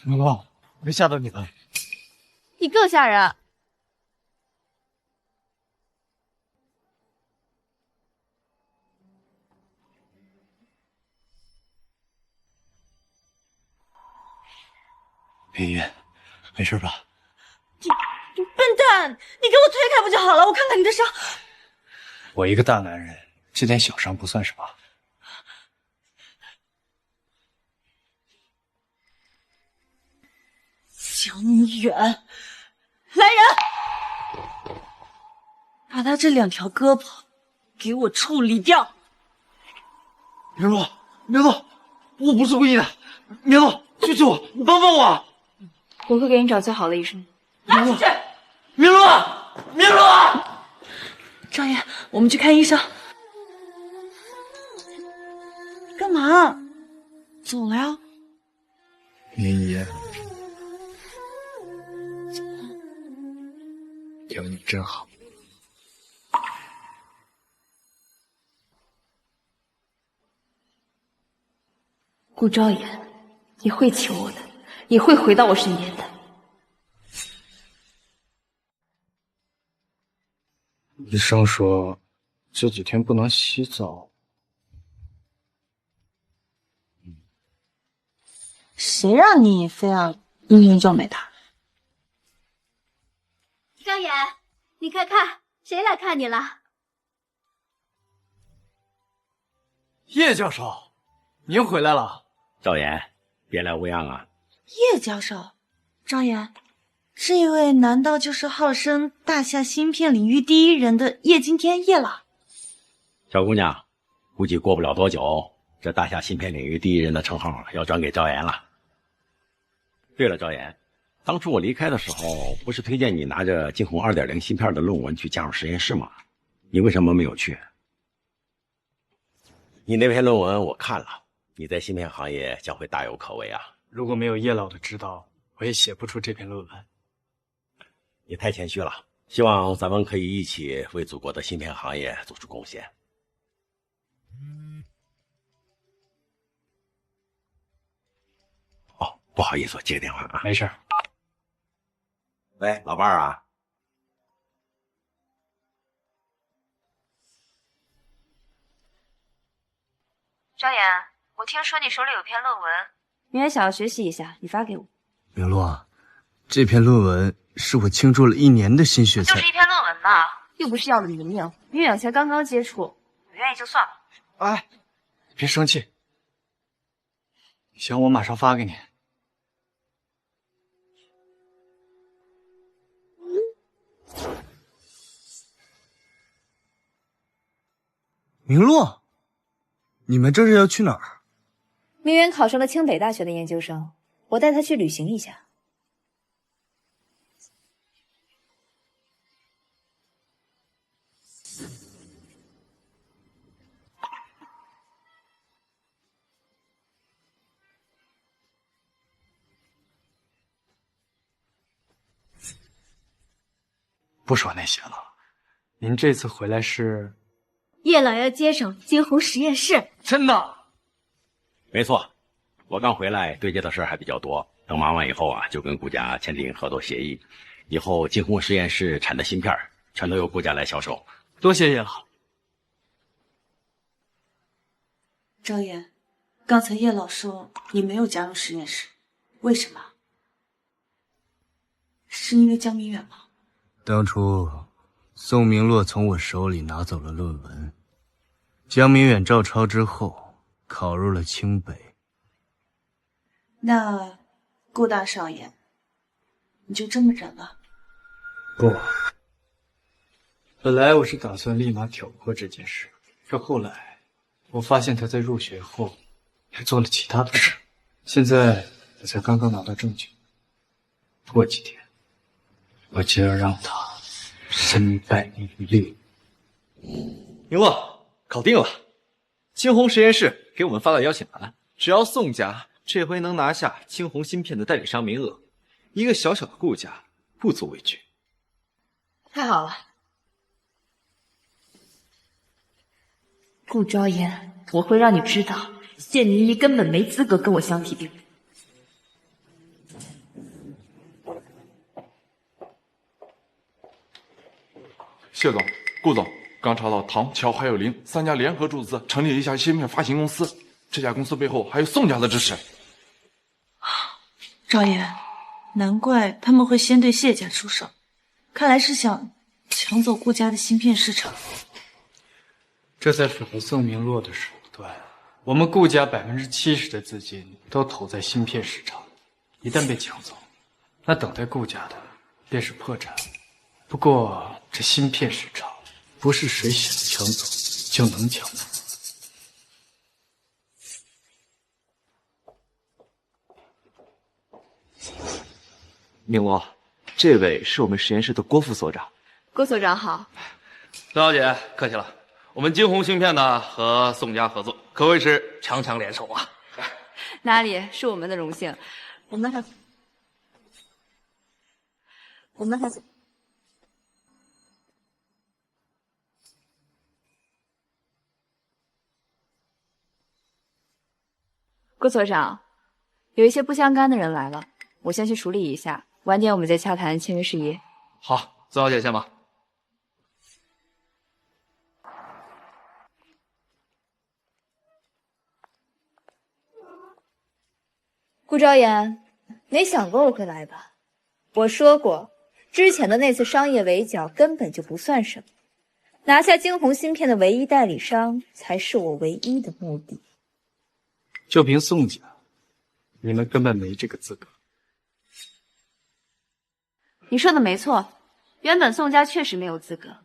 明洛，没吓到你吧？你更吓人。明月，没事吧？你笨蛋！你给我推开不就好了？我看看你的伤。我一个大男人，这点小伤不算什么。江远，来人，把他这2条胳膊给我处理掉。明洛，明洛，我不是故意的，明洛，救救我，你帮帮我！我会给你找最好的医生。明洛，明洛，明洛！赵岩，我们去看医生。干嘛？走了呀？明姨，有你真好。顾昭言，你会求我的，你会回到我身边的。医生说这几天不能洗澡。谁让你非要英雄救美的？昭言，你快看，谁来看你了？叶教授，您回来了。赵岩，别来无恙啊。叶教授，赵岩，这位难道就是号称大夏芯片领域第一人的叶惊天叶老？小姑娘，估计过不了多久，这大夏芯片领域第一人的称号要转给赵岩了。对了，赵岩，当初我离开的时候，不是推荐你拿着惊鸿 2.0 芯片的论文去加入实验室吗？你为什么没有去？你那篇论文我看了，你在芯片行业将会大有可为啊！如果没有叶老的指导，我也写不出这篇论文。你太谦虚了，希望咱们可以一起为祖国的芯片行业做出贡献。哦，不好意思，我接个电话啊。没事。喂，老伴儿啊。张岩，我听说你手里有篇论文，明远想要学习一下，你发给我。明洛，这篇论文是我倾注了1年的心血才……就是一篇论文吧，又不是要了你的命。明远才刚刚接触，不愿意就算了。哎，别生气，行，我马上发给你。明洛，你们这是要去哪儿？明远考上了清北大学的研究生，我带他去旅行一下。不说那些了，您这次回来是？叶老要接手惊鸿实验室。真的？没错，我刚回来，对接的事儿还比较多。等忙完以后啊，就跟顾家签订合作协议，以后惊鸿实验室产的芯片全都由顾家来销售。多谢叶老。赵岩，刚才叶老说你没有加入实验室，为什么？是因为江明远吗？当初宋明洛从我手里拿走了论文，江明远照抄之后考入了清北。那顾大少爷，你就这么忍了？不，本来我是打算立马挑拨这件事，可后来我发现他在入学后还做了其他的事，现在我才刚刚拿到证据，过几天我就要让他身败名裂。明洛，搞定了！惊鸿实验室给我们发了邀请函，只要宋家这回能拿下惊鸿芯片的代理商名额，一个小小的顾家不足为惧。太好了，顾昭言，我会让你知道，谢明一根本没资格跟我相提并论。谢总、顾总，刚查到唐、乔还有林3家联合注资成立了一家芯片发行公司，这家公司背后还有宋家的支持。赵岩，难怪他们会先对谢家出手，看来是想抢走顾家的芯片市场。这才符合宋明洛的手段。我们顾家70%的资金都投在芯片市场，一旦被抢走，那等待顾家的便是破产。不过这芯片市场不是谁想抢走就能抢走。明罗，这位是我们实验室的郭副所长。郭所长好。曾小姐，客气了。我们金鸿芯片呢和宋家合作，可谓是强强联手啊。哪里，是我们的荣幸。我们还郭所长，有一些不相干的人来了，我先去处理一下，晚点我们再洽谈签约事宜。好，曾小姐先吧。顾昭言，没想过我会来吧？我说过，之前的那次商业围剿根本就不算什么，拿下惊鸿芯片的唯一代理商才是我唯一的目的。就凭宋家，你们根本没这个资格。你说的没错，原本宋家确实没有资格，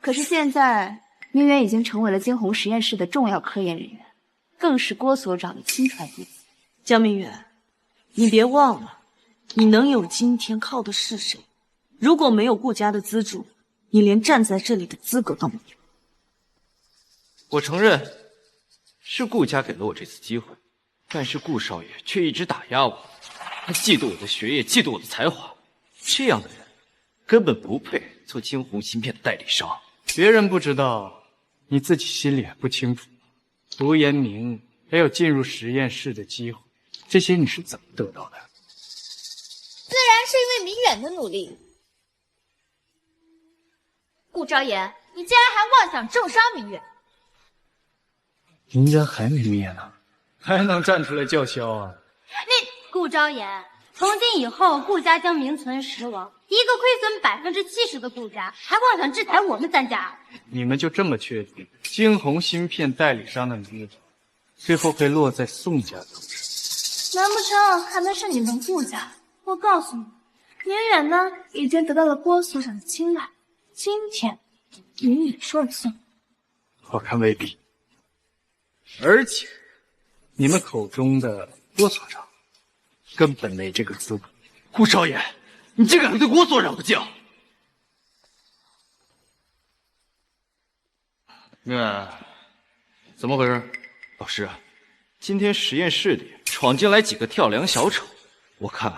可是现在明远已经成为了惊鸿实验室的重要科研人员，更是郭所长的亲传弟子。江明远，你别忘了，你能有今天靠的是谁？如果没有顾家的资助，你连站在这里的资格都没有。我承认，是顾家给了我这次机会，但是顾少爷却一直打压我，他嫉妒我的学业，嫉妒我的才华，这样的人根本不配做惊鸿芯片的代理商。别人不知道，你自己心里还不清楚。涂延明也有进入实验室的机会，这些你是怎么得到的？自然是因为明远的努力。顾昭言，你竟然还妄想重伤明远！人家还没灭呢，还能站出来叫嚣啊？顾昭言，从今以后顾家将名存实亡，一个亏损70%的顾家，还妄想制裁我们3家？你们就这么确定惊鸿芯片代理商的名字最后会落在宋家头上？难不成还能是你们顾家？我告诉你，明远呢已经得到了郭所长的青睐，今天明远说了算。我看未必。而且，你们口中的郭所长根本没这个资格。顾少爷，你竟敢对郭所长不敬！明远，怎么回事？老师，今天实验室里闯进来几个跳梁小丑，我看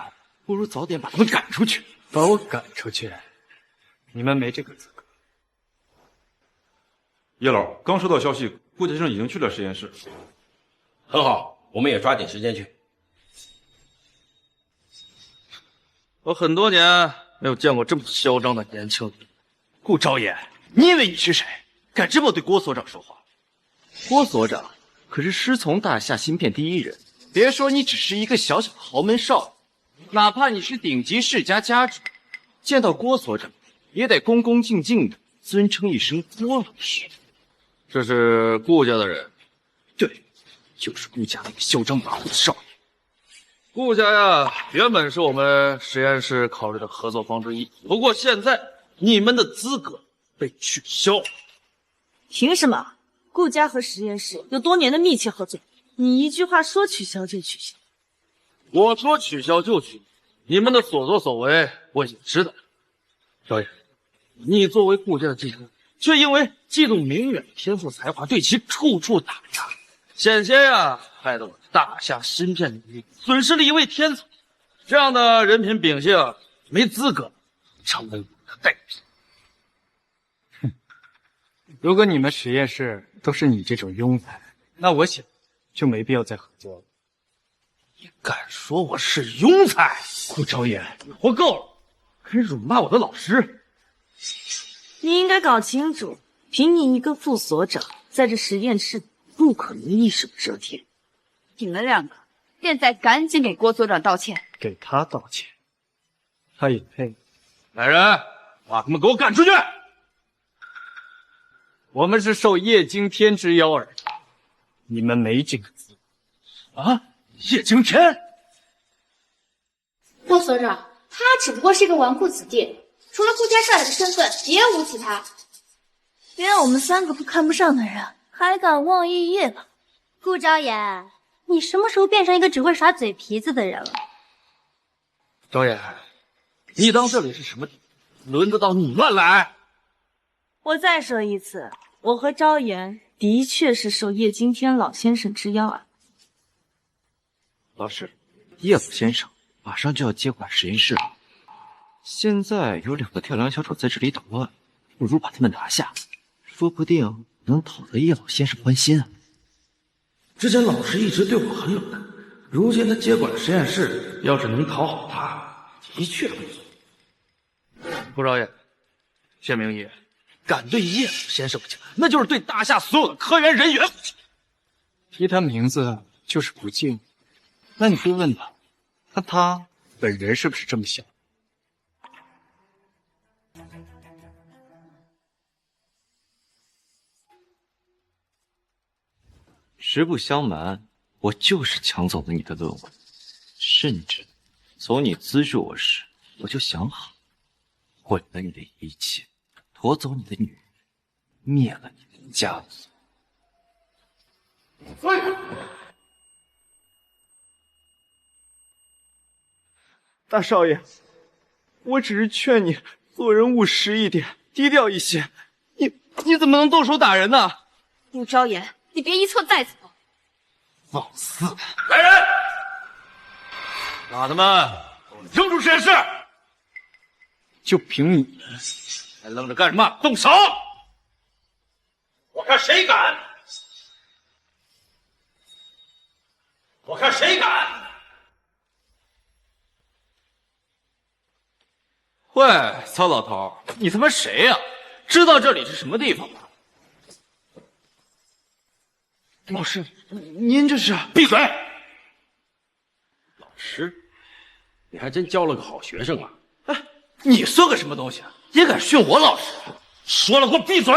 不如早点把他们赶出去。把我赶出去？你们没这个资格。叶老，刚收到消息，顾先生已经去了实验室。很好，我们也抓紧时间去。我很多年没有见过这么嚣张的年轻人。顾昭言，你以为你是谁，敢这么对郭所长说话？郭所长可是师从大夏芯片第一人，别说你只是一个小小的豪门少爷，哪怕你是顶级世家家主，见到郭所长也得恭恭敬敬的尊称一声郭老师。这是顾家的人？对，就是顾家那个嚣张跋扈的少爷。顾家呀，原本是我们实验室考虑的合作方之一，不过现在你们的资格被取消了。凭什么？顾家和实验室有多年的密切合作，你一句话说取消就取消？我说取消就取消，你们的所作所为我已经知道了。少爷，你作为顾家的继承人，却因为嫉妒明远的天赋才华，对其处处打压，险些呀，害得我大夏芯片领域损失了一位天才。这样的人品秉性，没资格成为我的代理商。如果你们实验室都是你这种庸才，那我想就没必要再合作了。你敢说我是庸才？顾昭言，你活够了，还辱骂我的老师！你应该搞清楚，凭你一个副所长，在这实验室不可能一手遮天。你们两个现在赶紧给郭所长道歉。给他道歉，他也配？来人，把他们给我赶出去！我们是受叶惊天之邀而来，你们没这个资格。啊！叶惊天，郭所长，他只不过是一个纨绔子弟，除了顾家少爷的身份，别无其他。连我们3个都看不上的人，还敢妄议叶老？顾昭言，你什么时候变成一个只会耍嘴皮子的人了？昭言，你当这里是什么地方？轮得到你乱来？我再说一次，我和昭妍的确是受叶惊天老先生之邀啊。老师，叶老先生马上就要接管实验室了，现在有2个跳梁小丑在这里捣乱，不如把他们拿下，说不定能讨得叶老先生欢心啊。之前老师一直对我很冷淡，如今他接管了实验室，要是能讨好他，的确不错。顾少爷，谢明义，敢对叶老先生不敬，那就是对大夏所有的科研人员不敬。提他名字就是不敬，那你会问他，看他本人是不是这么想？实不相瞒，我就是抢走了你的论文，甚至从你资助我时，我就想好，毁了你的一切，夺走你的女人，灭了你的家族。大少爷，我只是劝你做人务实一点，低调一些。你怎么能动手打人呢？顾昭言，你别一错再错。放肆！来人，把他们扔出实验室！就凭你，还愣着干什么？动手！我看谁敢！我看谁敢！喂，曹老头，你他妈谁呀？知道这里是什么地方吗？老师，您这是……闭嘴！老师，你还真教了个好学生啊！哎，你算个什么东西啊？也敢训我老师？说了，给我闭嘴！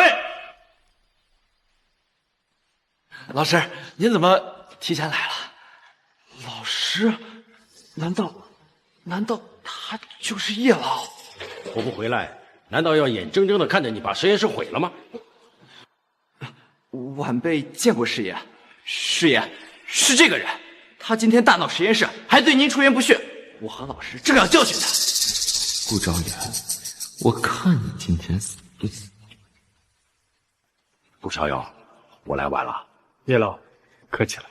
老师，您怎么提前来了？老师，难道他就是叶老？我不回来，难道要眼睁睁的看着你把实验室毁了吗？晚辈见过师爷，师爷是这个人，他今天大闹实验室，还对您出言不逊，我和老师正要教训他。顾昭言，我看你今天死不死？顾少友，我来晚了。叶老，客气了。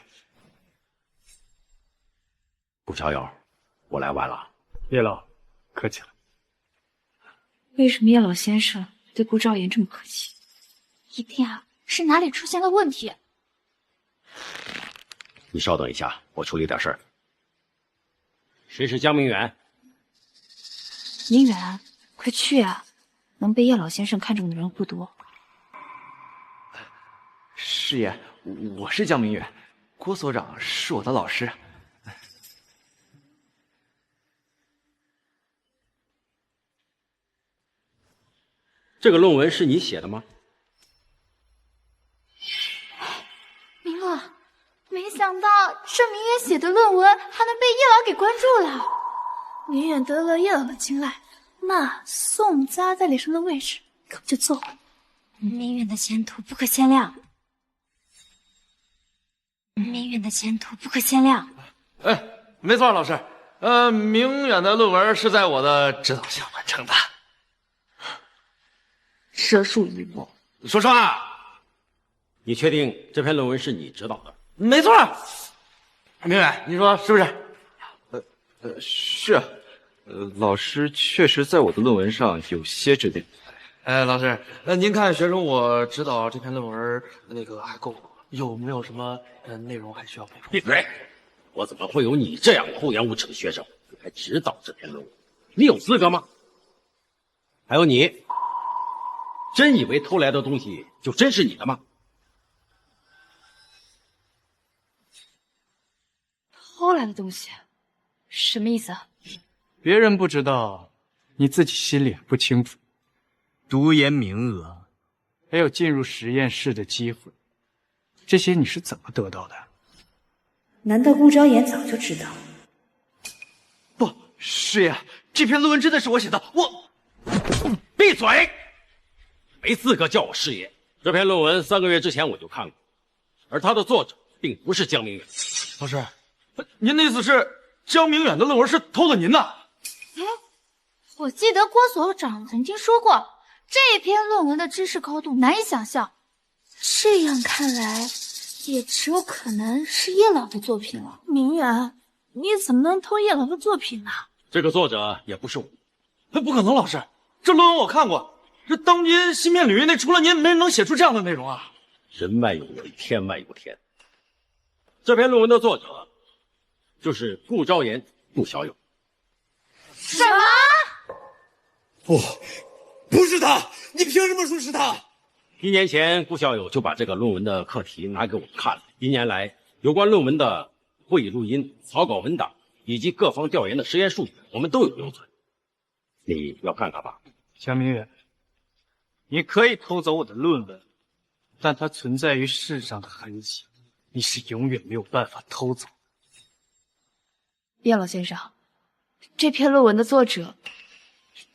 顾少友，我来晚了。叶老，客气了。为什么叶老先生对顾昭言这么客气？一定是哪里出现了问题。你稍等一下，我处理点事儿。谁是江明远？明远，快去啊！能被叶老先生看中的人不多。师爷，我是江明远，郭所长是我的老师。这个论文是你写的吗？明洛，没想到这明远写的论文还能被叶老给关注了。明远得了叶老的青睐，那宋家在脸上的位置可就坐稳。明远的前途不可限量。明远的前途不可限量。哎，没错，老师。明远的论文是在我的指导下完成的。蛇术一握。说话。你确定这篇论文是你指导的？没错。明远，你说是不是？是。老师确实在我的论文上有些指点。老师，您看学生我指导这篇论文那个还够吗？有没有什么内容还需要补充？闭嘴！我怎么会有你这样厚颜无耻的学生，还指导这篇论文？你有资格吗？还有你，真以为偷来的东西就真是你的吗？偷来的东西，什么意思啊？别人不知道，你自己心里不清楚。读研名额，还有进入实验室的机会，这些你是怎么得到的？难道顾昭言早就知道？不，师爷，这篇论文真的是我写的，我……闭嘴！没资格叫我师爷。这篇论文3个月之前我就看过，而它的作者并不是江明远。老师，您的意思是江明远的论文是偷了您的？我记得郭所长曾经说过，这篇论文的知识高度难以想象。这样看来，也只有可能是叶老的作品了。明远，你怎么能偷叶老的作品呢？这个作者也不是我。不可能，老师，这论文我看过，这当今芯片领域内除了您，没人能写出这样的内容啊！人外有人，天外有天。这篇论文的作者就是顾昭言、顾小友。什么？不是他！你凭什么说是他？1年前，顾小友就把这个论文的课题拿给我们看了。1年来，有关论文的会议录音、草稿文档以及各方调研的实验数据，我们都有留存。你要看看吧。江明远，你可以偷走我的论文，但它存在于世上的痕迹，你是永远没有办法偷走。叶老先生，这篇论文的作者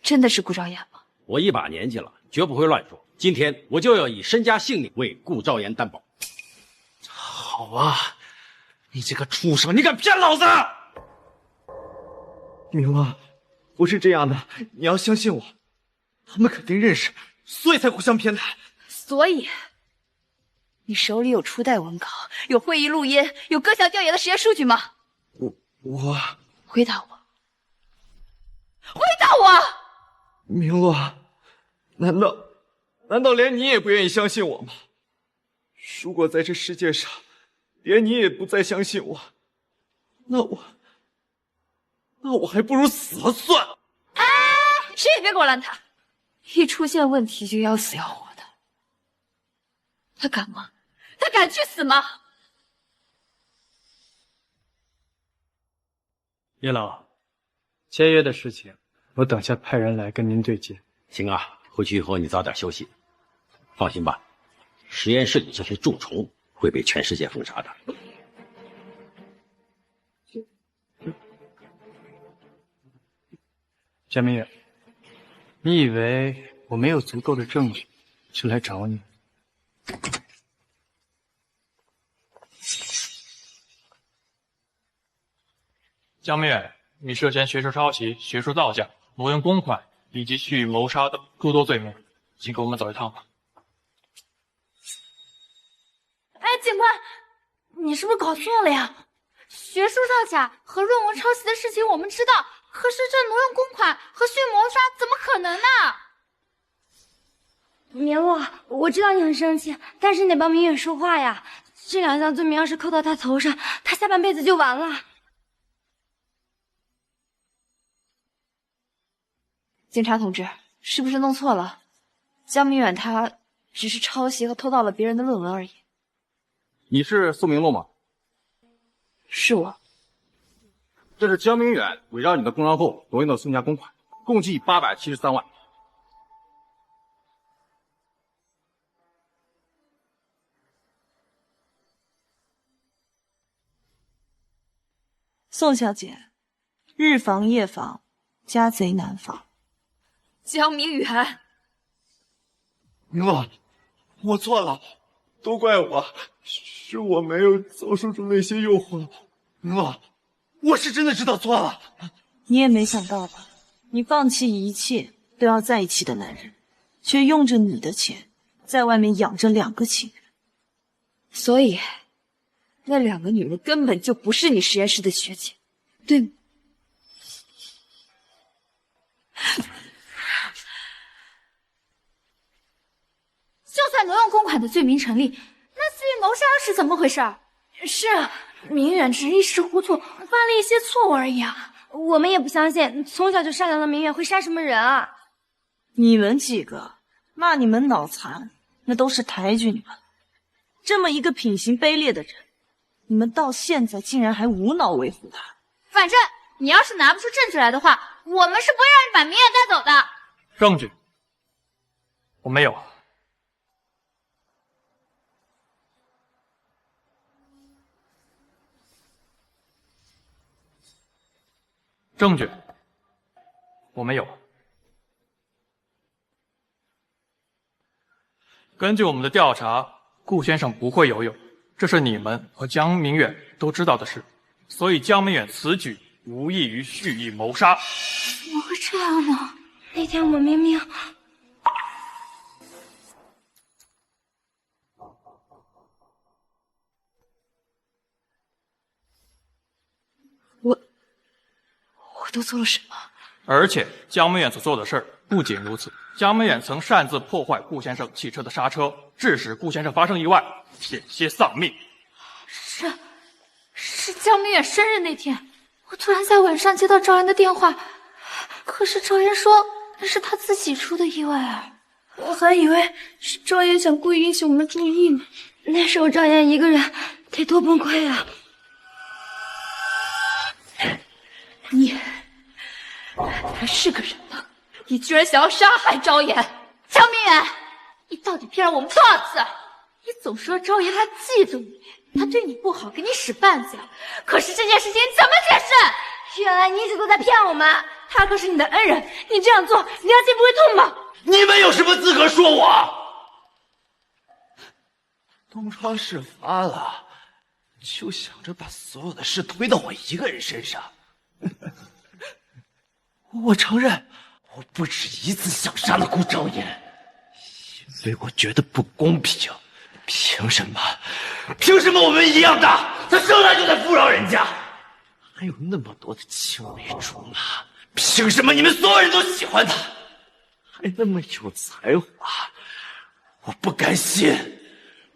真的是顾昭言吗？我一把年纪了，绝不会乱说。今天我就要以身家性命为顾昭言担保。好啊，你这个畜生，你敢骗老子！明乐，不是这样的，你要相信我，他们肯定认识，所以才互相偏袒。所以，你手里有初代文稿，有会议录音，有各项调研的实验数据吗？我回答我，回答我！明乐，难道连你也不愿意相信我吗？如果在这世界上，连你也不再相信我，那我还不如死了算了。哎，谁也别给我拦他！一出现问题就要死要活的，他敢吗？他敢去死吗？叶老，签约的事情，我等下派人来跟您对接。行啊，回去以后你早点休息。放心吧，实验室里这些蛀虫会被全世界封杀的。江明远，你以为我没有足够的证据就来找你？江明远，你涉嫌学术抄袭、学术造假、挪用公款以及蓄意谋杀等诸多罪名，请跟我们走一趟吧。哎，警官，你是不是搞错了呀？学术造假和论文抄袭的事情我们知道，可是这挪用公款和蓄意谋杀怎么可能呢？明洛，我知道你很生气，但是你得帮明远说话呀。这2项罪名要是扣到他头上，他下半辈子就完了。警察同志，是不是弄错了？江明远他只是抄袭和偷盗了别人的论文而已。你是宋明洛吗？是我。这是江明远伪造你的公章后挪用的宋家公款，共计873万。宋小姐，日防夜防，家贼难防。江明远，明洛，我错了，都怪我，是我没有遭受住那些诱惑。明洛，我是真的知道错了。你也没想到吧？你放弃一切都要在一起的男人，却用着你的钱在外面养着2个情人。所以，那2个女人根本就不是你实验室的学姐，对吗？就算挪用公款的罪名成立，那蓄意谋杀是怎么回事？是啊，明远只是一时糊涂，犯了一些错误而已啊。我们也不相信从小就善良的明远会杀什么人啊。你们几个骂你们脑残，那都是抬举你们。这么一个品行卑劣的人，你们到现在竟然还无脑维护他。反正你要是拿不出证据来的话，我们是不会让你把明远带走的。证据我没有。证据我没有。根据我们的调查，顾先生不会游泳，这是你们和江明远都知道的事，所以江明远此举无异于蓄意谋杀。怎么会这这样呢？那天我明明……我都做了什么？而且江美远所做的事儿不仅如此，江美远曾擅自破坏顾先生汽车的刹车，致使顾先生发生意外，险些丧命。是江明远生日那天，我突然在晚上接到赵岩的电话，可是赵岩说那是他自己出的意外啊。我还以为是赵岩想故意引起我们注意呢。那时候赵岩一个人得多崩溃啊！你还是个人吗？你居然想要杀害赵岩！江明远，你到底骗了我们多少次？你总说赵岩他嫉妒你，他对你不好，给你使绊子，可是这件事情怎么解释？原来你一直都在骗我们！他可是你的恩人，你这样做，良心不会痛吗？你们有什么资格说我？东窗事发了，就想着把所有的事推到我一个人身上。我承认，我不止一次想杀了顾昭言，因为我觉得不公平。凭什么？凭什么我们一样大，他生来就在富饶人家，还有那么多的青梅竹马？凭什么你们所有人都喜欢他，还那么有才华？我不甘心，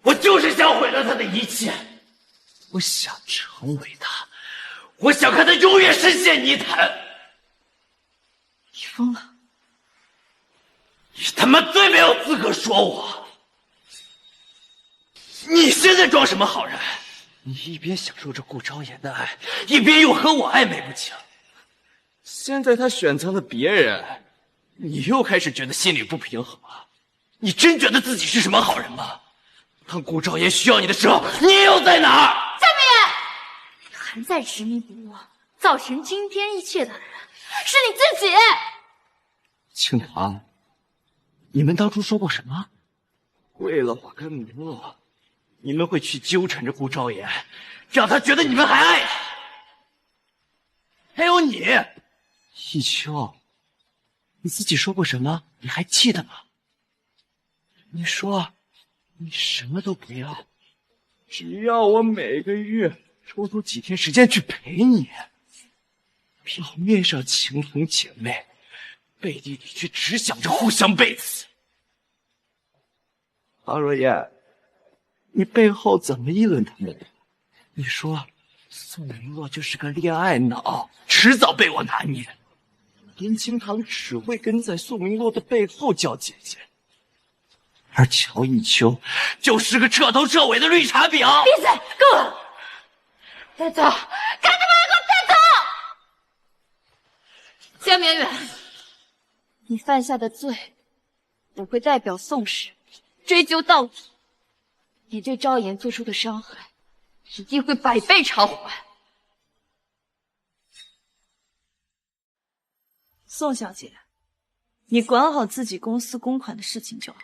我就是想毁了他的一切。我想成为他，我想看他永远深陷泥潭。你疯了！你他妈最没有资格说我！你现在装什么好人？你一边享受着顾昭言的爱，一边又和我暧昧不清。现在他选择了别人，你又开始觉得心里不平衡了。你真觉得自己是什么好人吗？当顾昭言需要你的时候，你又在哪儿？江明远，你还在执迷不悟，造成今天一切的人是你自己。青堂，你们当初说过什么？为了我跟明洛，你们会去纠缠着顾昭言，让他觉得你们还爱他。还有你，一秋，你自己说过什么？你还记得吗？你说你什么都不要，只要我每个月抽出几天时间去陪你。表面上情同姐妹，背地里却只想着互相背刺。唐若燕，你背后怎么议论他们的？你说宋明洛就是个恋爱脑，迟早被我拿捏。林清堂只会跟在宋明洛的背后叫姐姐，而乔一秋就是个彻头彻尾的绿茶婊。闭嘴，够了！带走，赶紧把他给我带走！江明远，你犯下的罪，我会代表宋氏追究到底。你对昭言做出的伤害，一定会百倍偿还。宋小姐，你管好自己公司公款的事情就好。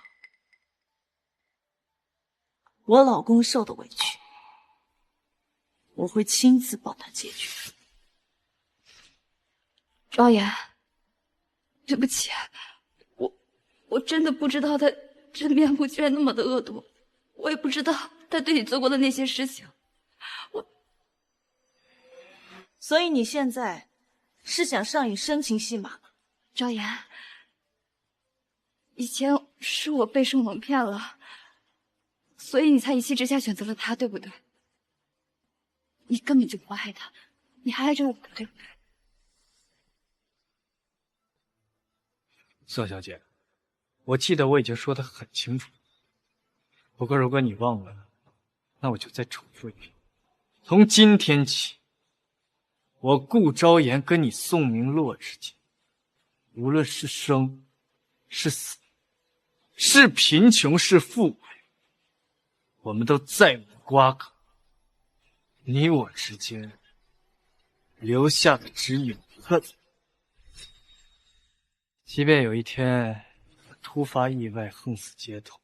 我老公受的委屈，我会亲自帮他解决。昭言，对不起，我真的不知道他真面目居然那么的恶毒，我也不知道他对你做过的那些事情。所以你现在是想上演深情戏码吗？昭言，以前是我被宋冷骗了，所以你才一气之下选择了他，对不对？你根本就不爱他，你还爱着我，对不对？宋小姐，我记得我已经说得很清楚，不过如果你忘了，那我就再重复一遍。从今天起，我顾昭言跟你宋明洛之间，无论是生是死，是贫穷是富贵，我们都再无瓜葛。你我之间留下的只有恨。即便有一天我突发意外横死街头，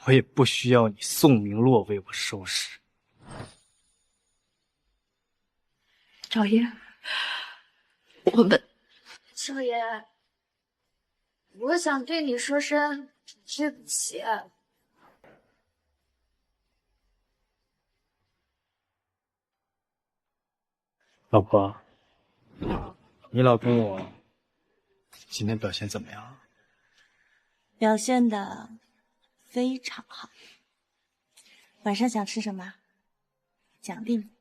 我也不需要你宋明洛为我收拾。昭言，我们少爷，我想对你说声对不起。老婆，你老公我今天表现怎么样？表现的非常好。晚上想吃什么？奖励你。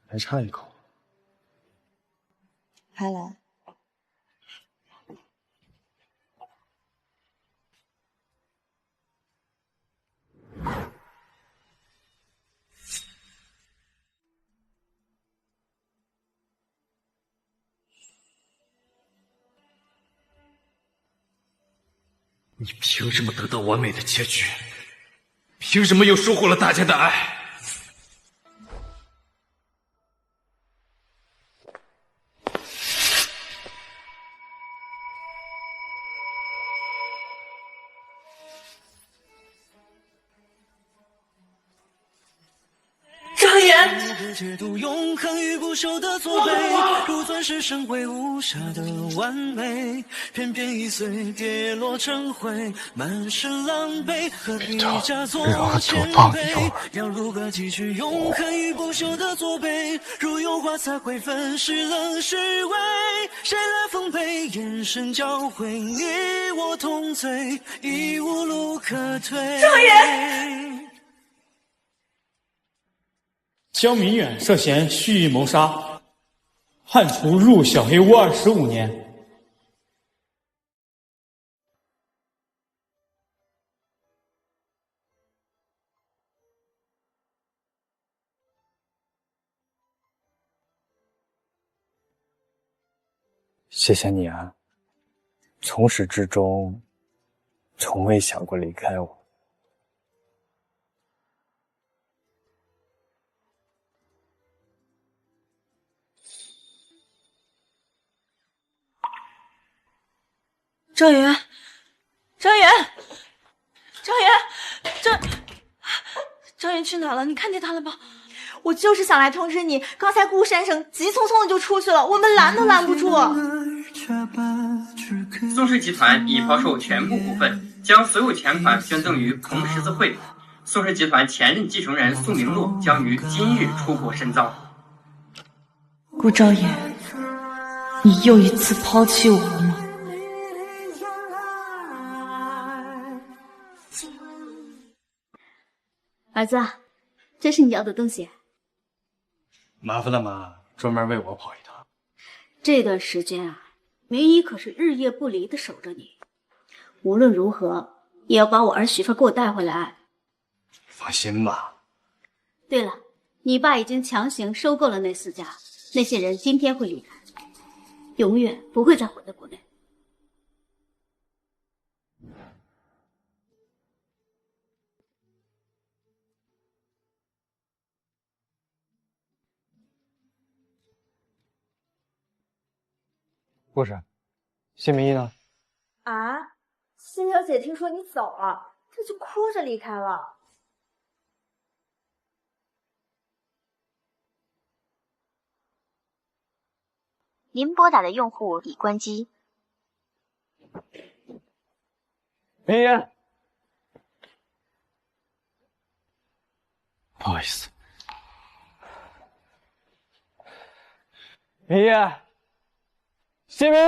还差一口。还来？你凭什么得到完美的结局？凭什么又收获了大家的爱？张岩，解读永恒与不朽的左背，如钻石生辉无瑕的完美，偏偏易碎跌落成灰，满是狼狈，何必假作谦卑？要如何汲取永恒与不朽的左背？如油画才会分是冷是微，谁来奉陪？眼神交汇，你我同醉，已无路可退。张岩。江明远涉嫌蓄意谋杀，判处入小黑屋25年。谢谢你啊，从始至终，从未想过离开我。张远，张远，张远去哪了？你看见他了吗？我就是想来通知你，刚才顾先生急匆匆的就出去了，我们拦都拦不住。宋氏集团已抛售全部股份，将所有钱款捐赠于红十字会。宋氏集团前任继承人宋明洛将于今日出国深造。顾昭言，你又一次抛弃我了吗？儿子，这是你要的东西。麻烦了妈，专门为我跑一趟。这段时间啊，明姨可是日夜不离的守着你，无论如何也要把我儿媳妇给我带回来。放心吧。对了，你爸已经强行收购了那4家，那些人今天会离开，永远不会再回到国内。护士，谢明义呢？啊，辛小姐听说你走了，她就哭着离开了。您拨打的用户已关机。明义，不好意思。明义，谢明义。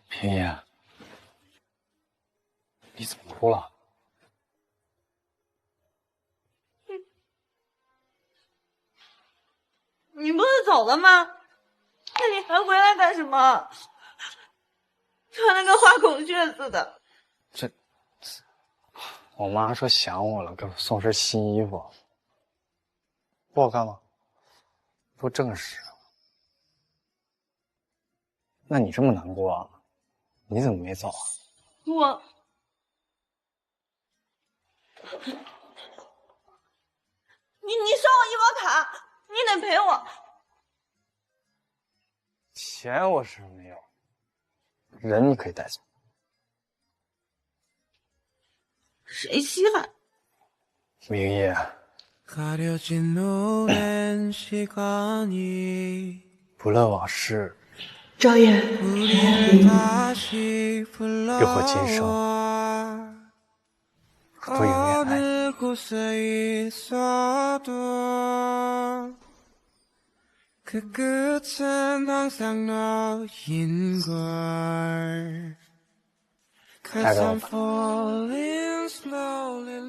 平野，你怎么哭了？你不是走了吗？那你还回来干什么？穿得跟花孔雀似的。我妈说想我了，给我送身新衣服。不好看吗？多正式啊！那你这么难过啊？你怎么没走啊？你刷我医保卡，你得赔我。钱我是没有，人你可以带走。谁稀罕？明夜，不论往事，赵烨，又或今生，我都永远爱你。 그 끝은 항상 너인걸 'Cause I'm falling slowly